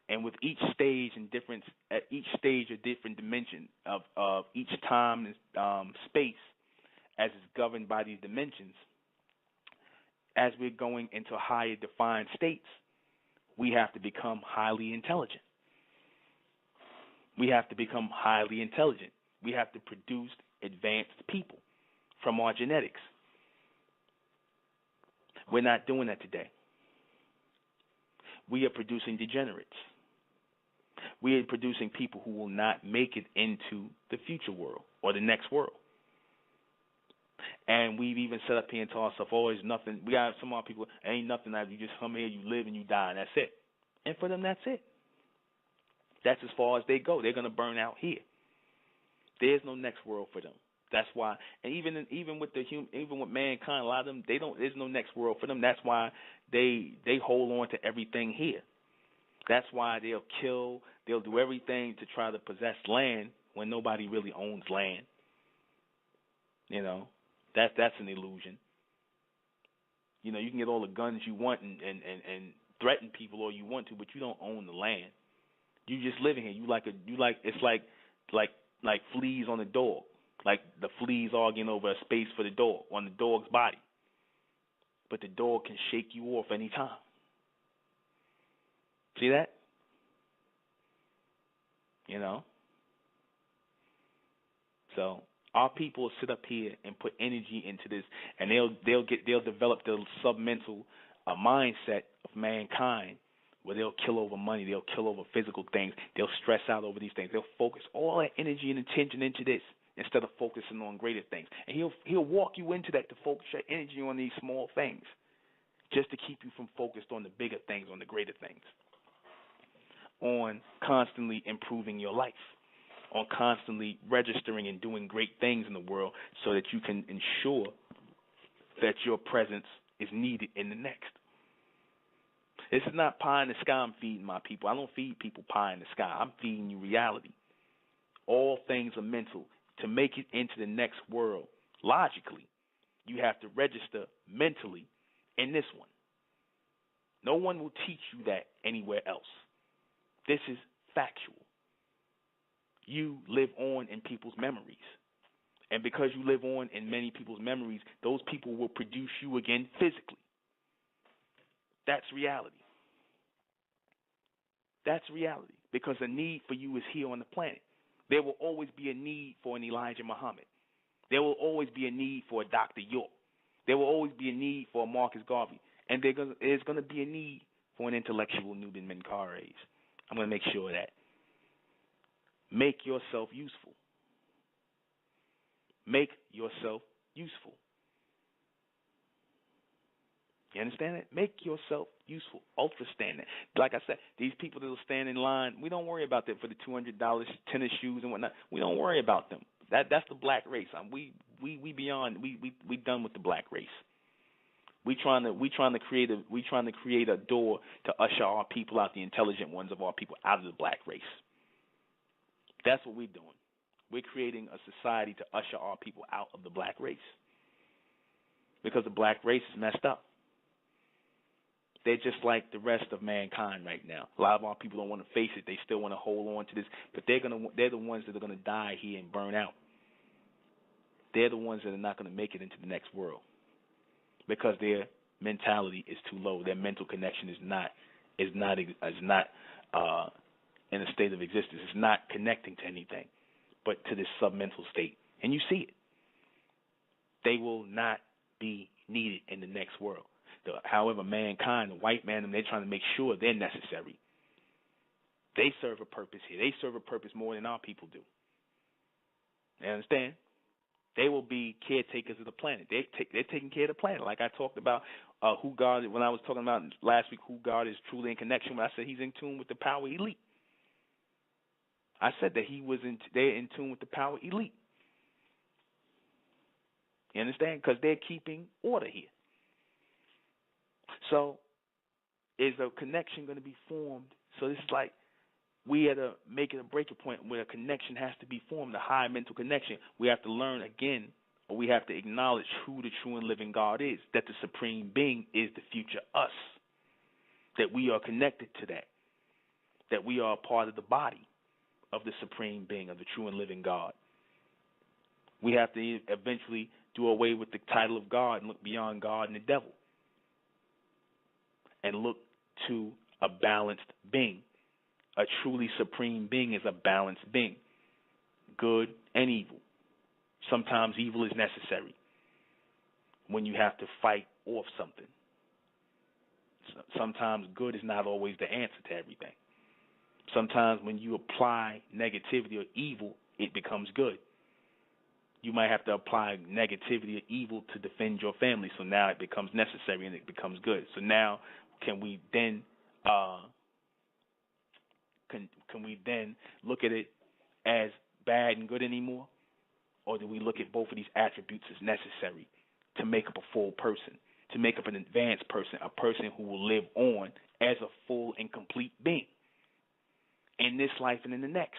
And with each stage and different, at each stage a different dimension of each time and space, as it's governed by these dimensions, as we're going into higher defined states, we have to become highly intelligent. We have to become highly intelligent. We have to produce advanced people from our genetics. We're not doing that today. We are producing degenerates. We are producing people who will not make it into the future world or the next world. And we've even set up here and told ourselves, oh, there's nothing. We got some of our people, ain't nothing. You just come here, you live, and you die, and that's it. And for them, that's it. That's as far as they go. They're going to burn out here. There's no next world for them. That's why, and even with mankind, a lot of them, there's no next world for them. That's why they hold on to everything here. That's why they'll kill, they'll do everything to try to possess land when nobody really owns land. You know, that's an illusion. You know, you can get all the guns you want and threaten people all you want to, but you don't own the land. You just living here. It's like fleas on a dog. Like the fleas arguing over a space for the dog on the dog's body. But the dog can shake you off any time. See that? You know? So our people will sit up here and put energy into this, and they'll develop the submental mindset of mankind, where they'll kill over money, they'll kill over physical things, they'll stress out over these things, they'll focus all that energy and attention into this instead of focusing on greater things. And he'll walk you into that to focus your energy on these small things, just to keep you from focused on the bigger things, on the greater things, on constantly improving your life, on constantly registering and doing great things in the world, so that you can ensure that your presence is needed in the next. This is not pie in the sky I'm feeding my people. I don't feed people pie in the sky. I'm feeding you reality. All things are mental. To make it into the next world, logically, you have to register mentally in this one. No one will teach you that anywhere else. This is factual. You live on in people's memories. And because you live on in many people's memories, those people will produce you again physically. That's reality. That's reality, because the need for you is here on the planet. There will always be a need for an Elijah Muhammad. There will always be a need for a Dr. York. There will always be a need for a Marcus Garvey. And there's going to be a need for an intellectual Nuben Menkarayzz. I'm going to make sure of that. Make yourself useful. Make yourself useful. You understand it? Make yourself useful. Ultra standard. Like I said, these people that will stand in line, we don't worry about them for the $200 tennis shoes and whatnot. We don't worry about them. That's the black race. We beyond. We done with the black race. We trying to create a door to usher our people out, the intelligent ones of our people, out of the black race. That's what we're doing. We're creating a society to usher our people out of the black race, because the black race is messed up. They're just like the rest of mankind right now. A lot of our people don't want to face it. They still want to hold on to this, but they're the ones that are gonna die here and burn out. They're the ones that are not gonna make it into the next world, because their mentality is too low. Their mental connection is not in a state of existence. It's not connecting to anything but to this submental state. And you see it. They will not be needed in the next world. However, mankind, the white man, they're trying to make sure they're necessary. They serve a purpose here. They serve a purpose more than our people do. You understand? They will be caretakers of the planet. They're taking care of the planet. Like I talked about who God, when I was talking about last week, who God is truly in connection with. I said he's in tune with the power elite. I said that they're in tune with the power elite. You understand? Because they're keeping order here. So is a connection going to be formed? So this is like we had to make it a breaking point where a connection has to be formed, a high mental connection. We have to learn again, or we have to acknowledge who the true and living God is, that the Supreme Being is the future us, that we are connected to that we are a part of the body of the Supreme Being, of the true and living God. We have to eventually do away with the title of God and look beyond God and the devil and look to a balanced being. A truly supreme being is a balanced being, good and evil. Sometimes evil is necessary when you have to fight off something. Sometimes good is not always the answer to everything. Sometimes when you apply negativity or evil, it becomes good. You might have to apply negativity or evil to defend your family, so now it becomes necessary and it becomes good. So now can we then look at it as bad and good anymore? Or do we look at both of these attributes as necessary to make up a full person, to make up an advanced person, a person who will live on as a full and complete being in this life and in the next?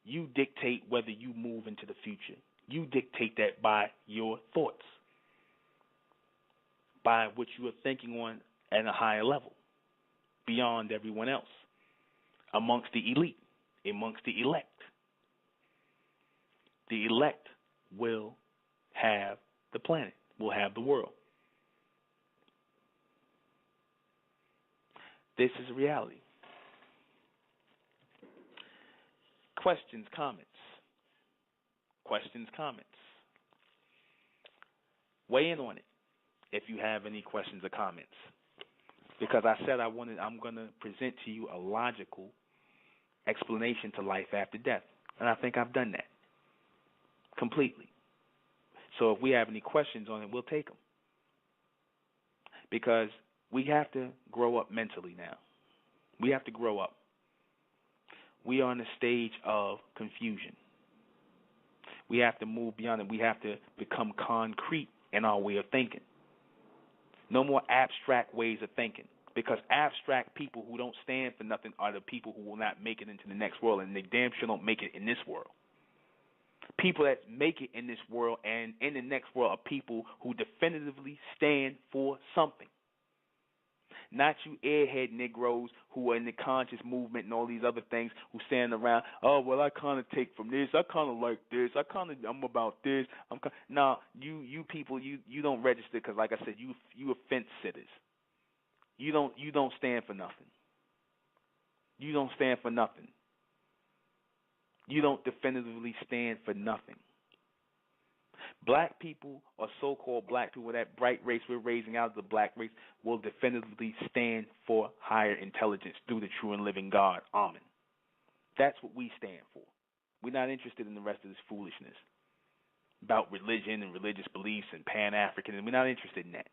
You dictate whether you move into the future. You dictate that by your thoughts, by what you are thinking on at a higher level, beyond everyone else, amongst the elite, amongst the elect. The elect will have the planet, will have the world. This is reality. Questions, comments. Questions, comments. Weigh in on it if you have any questions or comments. Because I said I'm going to present to you a logical explanation to life after death. And I think I've done that completely. So if we have any questions on it, we'll take them. Because we have to grow up mentally now. We have to grow up. We are in a stage of confusion. We have to move beyond it. We have to become concrete in our way of thinking. No more abstract ways of thinking. Because abstract people who don't stand for nothing are the people who will not make it into the next world, and they damn sure don't make it in this world. People that make it in this world and in the next world are people who definitively stand for something. Not you airhead Negroes who are in the conscious movement and all these other things who stand around, oh, well, I kind of take from this, I kind of like this, I'm about this. No, you people, you don't register because, like I said, you are fence sitters. You don't stand for nothing. You don't stand for nothing. You don't definitively stand for nothing. Black people, or so-called black people, that bright race we're raising out of the black race, will definitively stand for higher intelligence through the true and living God. Amen. That's what we stand for. We're not interested in the rest of this foolishness about religion and religious beliefs and Pan-African. We're not interested in that.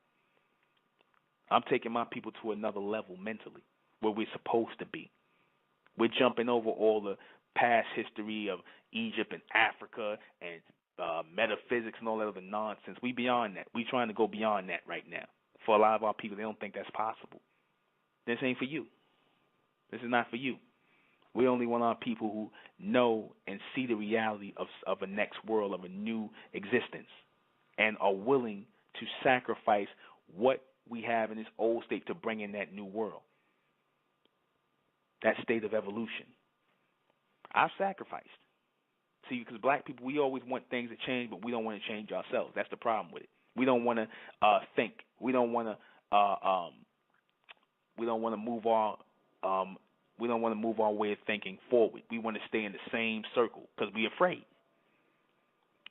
I'm taking my people to another level mentally, where we're supposed to be. We're jumping over all the past history of Egypt and Africa and metaphysics and all that other nonsense. We beyond that. We trying to go beyond that right now. For a lot of our people, they don't think that's possible. This ain't for you. This is not for you. We only want our people who know and see the reality of a next world, of a new existence, and are willing to sacrifice what we have in this old state to bring in that new world, that state of evolution. I've sacrificed. See, because black people, we always want things to change, but we don't want to change ourselves. That's the problem with it. We don't want to think. We don't want to. We don't want to move our. We don't want to move our way of thinking forward. We want to stay in the same circle because we're afraid.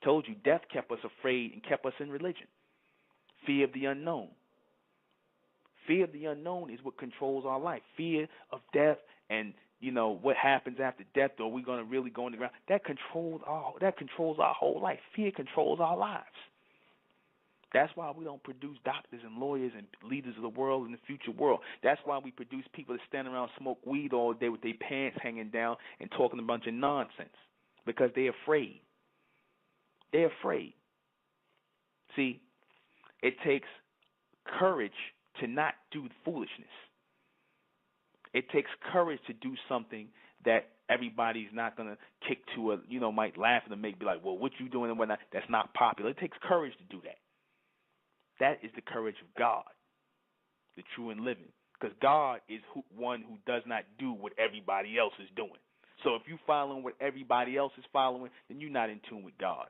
Told you, death kept us afraid and kept us in religion. Fear of the unknown. Fear of the unknown is what controls our life. Fear of death and, what happens after death, or are we going to really go in the ground? That controls our whole life. Fear controls our lives. That's why we don't produce doctors and lawyers and leaders of the world in the future world. That's why we produce people that stand around, smoke weed all day with their pants hanging down and talking a bunch of nonsense because they're afraid. They're afraid. See, it takes courage to not do foolishness. It takes courage to do something that everybody's not going to kick to might laugh and be like, well, what you doing and whatnot? That's not popular. It takes courage to do that. That is the courage of God, the true and living. Because God is one who does not do what everybody else is doing. So if you're following what everybody else is following, then you're not in tune with God.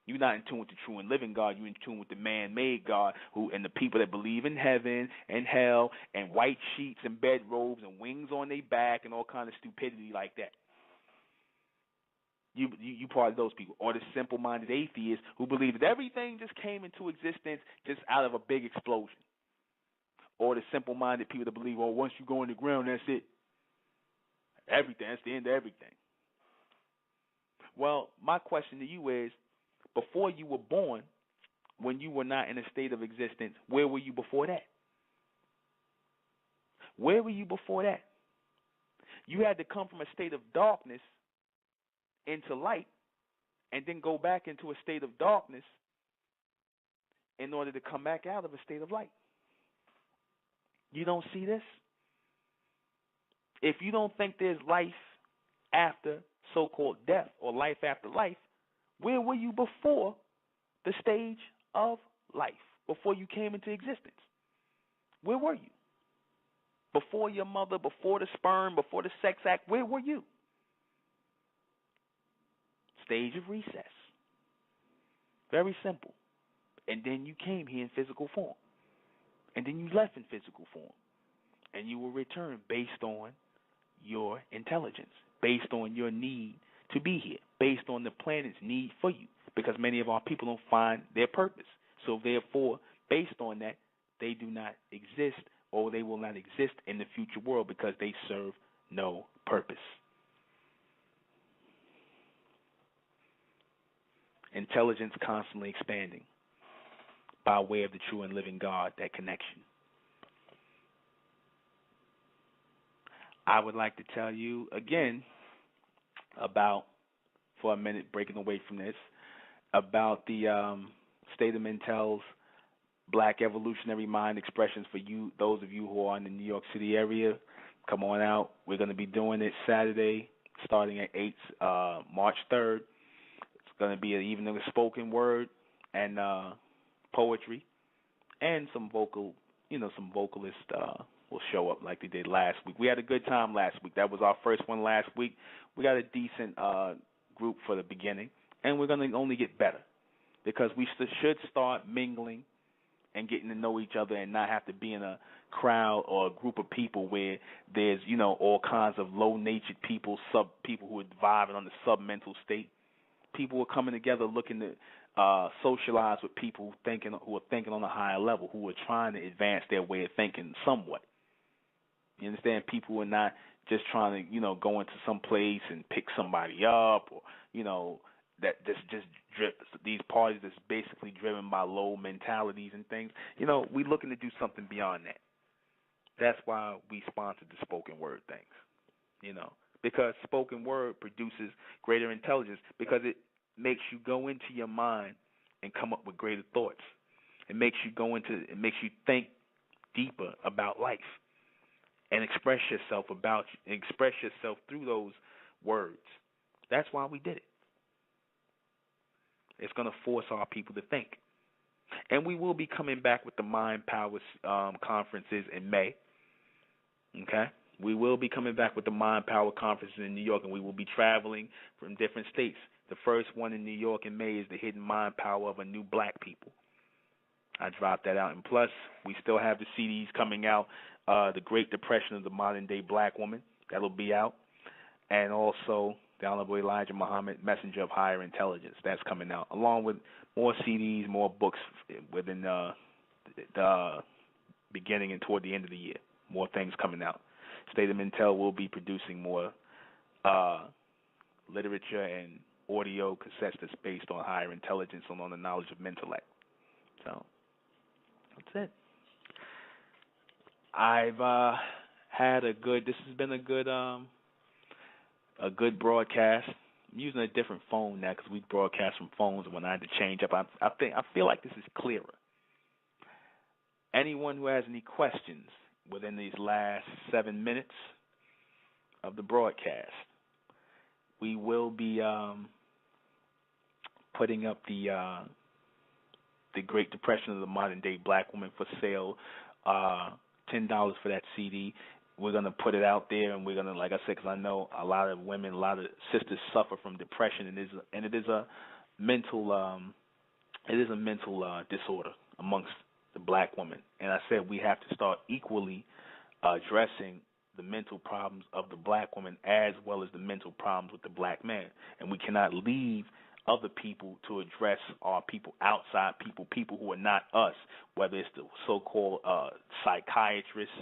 You're not in tune with the true and living God. You're in tune with the man-made God and the people that believe in heaven and hell and white sheets and bedrobes and wings on their back and all kind of stupidity like that. You part of those people, or the simple-minded atheists who believe that everything just came into existence just out of a big explosion, or the simple-minded people that believe, oh, once you go in the ground, that's it. Everything, that's the end of everything. Well, my question to you is, before you were born, when you were not in a state of existence, where were you before that? Where were you before that? You had to come from a state of darkness into light and then go back into a state of darkness in order to come back out of a state of light. You don't see this? If you don't think there's life after so-called death or life after life, where were you before the stage of life, before you came into existence? Where were you? Before your mother, before the sperm, before the sex act, where were you? Stage of recess. Very simple. And then you came here in physical form. And then you left in physical form. And you will return based on your intelligence, based on your need to be here, based on the planet's need for you, because many of our people don't find their purpose. So therefore, based on that, they do not exist, or they will not exist in the future world because they serve no purpose. Intelligence constantly expanding by way of the true and living God, that connection. I would like to tell you again about, for a minute, breaking away from this, about the State of Mentel's Black Evolutionary Mind Expressions for you, those of you who are in the New York City area. Come on out. We're going to be doing it Saturday, starting at 8, March 3rd. It's going to be an evening of spoken word and poetry, and some some vocalists will show up like they did last week. We had a good time last week. That was our first one last week. We got a decent group for the beginning, and we're going to only get better because we should start mingling and getting to know each other and not have to be in a crowd or a group of people where there's, all kinds of low-natured people, people who are vibing on the sub-mental state. People are coming together looking to socialize with people who are thinking on a higher level, who are trying to advance their way of thinking somewhat. You understand? People are not just trying to, go into some place and pick somebody up, or, that these parties that's basically driven by low mentalities and things. We looking to do something beyond that. That's why we sponsored the spoken word things, because spoken word produces greater intelligence, because it makes you go into your mind and come up with greater thoughts. It makes you think deeper about life and express yourself through those words. That's why we did it. It's going to force our people to think. And we will be coming back with the Mind Power conferences in May. Okay? We will be coming back with the Mind Power conferences in New York, and we will be traveling from different states. The first one in New York in May is the Hidden Mind Power of a New Black People. I dropped that out. And plus, we still have the CDs coming out, The Great Depression of the Modern Day Black Woman. That'll be out. And also, the Honorable Elijah Muhammad, Messenger of Higher Intelligence. That's coming out, along with more CDs, more books within the beginning and toward the end of the year. More things coming out. State of Mentel will be producing more literature and audio cassettes that's based on higher intelligence and on the knowledge of MENTELLECT. So, that's it. I've had this has been a good broadcast. I'm using a different phone now because we broadcast from phones, and when I had to change up, I feel like this is clearer. Anyone who has any questions within these last 7 minutes of the broadcast, we will be putting up the Great Depression of the Modern Day Black Woman for sale. $10 for that CD. We're going to put it out there, and we're going to, like I said, because I know a lot of women, a lot of sisters suffer from depression, and it is a mental disorder amongst the black woman. And I said we have to start equally addressing the mental problems of the black woman as well as the mental problems with the black man. And we cannot leave other people to address our people, outside people who are not us, whether it's the so-called psychiatrists.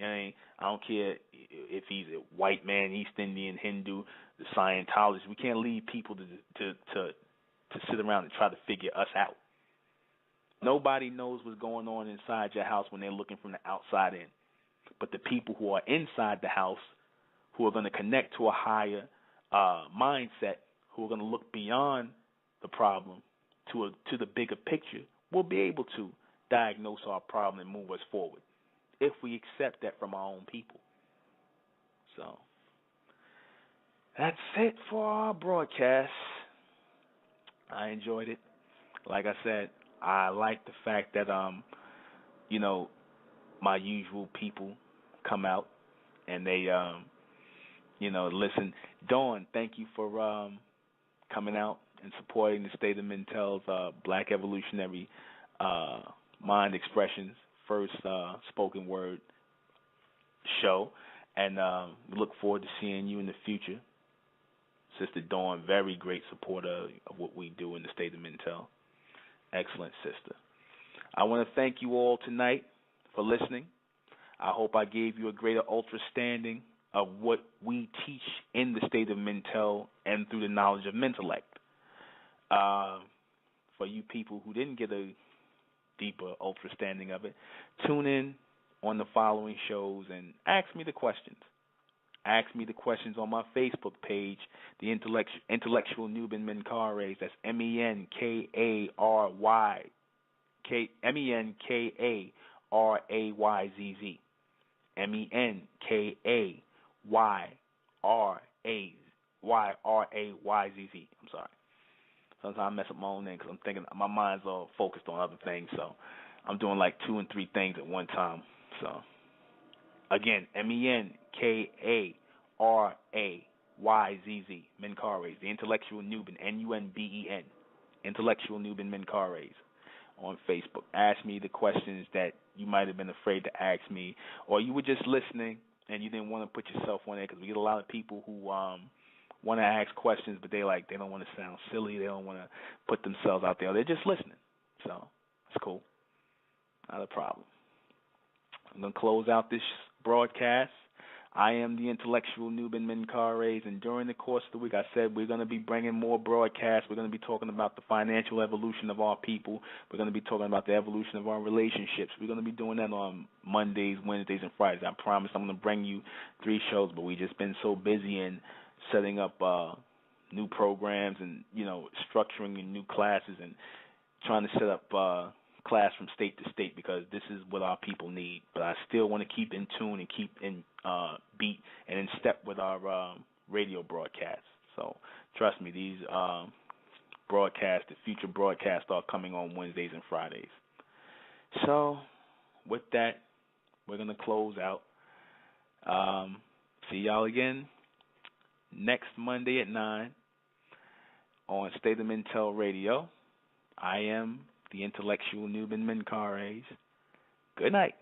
I don't care if he's a white man, East Indian, Hindu, the Scientologist. We can't leave people to sit around and try to figure us out. Nobody knows what's going on inside your house when they're looking from the outside in. But the people who are inside the house, who are going to connect to a higher mindset, who are going to look beyond the problem to the bigger picture, will be able to diagnose our problem and move us forward, if we accept that from our own people. So, that's it for our broadcast. I enjoyed it. Like I said, I like the fact that, my usual people come out and they, listen. Dawn, thank you for coming out and supporting the State of Mentel's Black Evolutionary Mind Expressions first spoken word show, and we look forward to seeing you in the future. Sister Dawn, very great supporter of what we do in the State of Mentel. Excellent sister. I want to thank you all tonight for listening. I hope I gave you a greater understanding of what we teach in the State of Mentel and through the knowledge of MENTELLECT. For you people who didn't get a deeper understanding of it, tune in on the following shows and ask me the questions. Ask me the questions on my Facebook page, the Intellectual Nuben Menkares. That's MENKARAYZZ. MENKAYRAYZZ. I'm sorry. Sometimes I mess up my own name because I'm thinking my mind's all focused on other things. So I'm doing like 2 and 3 things at one time. So again, MENKARAYZZ. Menkares, the Intellectual Nuben, NUNBEN. Intellectual Nuben Menkares on Facebook. Ask me the questions that you might have been afraid to ask me, or you were just listening and you didn't want to put yourself on there, because we get a lot of people who want to ask questions, but they don't want to sound silly. They don't want to put themselves out there. They're just listening. So it's cool. Not a problem. I'm going to close out this broadcast. I am the intellectual Nuben Menkares, and during the course of the week, I said we're going to be bringing more broadcasts. We're going to be talking about the financial evolution of our people. We're going to be talking about the evolution of our relationships. We're going to be doing that on Mondays, Wednesdays, and Fridays. I promise I'm going to bring you 3 shows, but we've just been so busy in setting up new programs and, structuring in new classes and trying to set up class from state to state, because this is what our people need. But I still want to keep in tune and keep in beat and in step with our radio broadcasts. So trust me, these broadcasts, the future broadcasts, are coming on Wednesdays and Fridays. So with that, we're going to close out. See y'all again next Monday at 9 on State of Mentel Radio. I am the intellectual Nuben Menkares. Good night.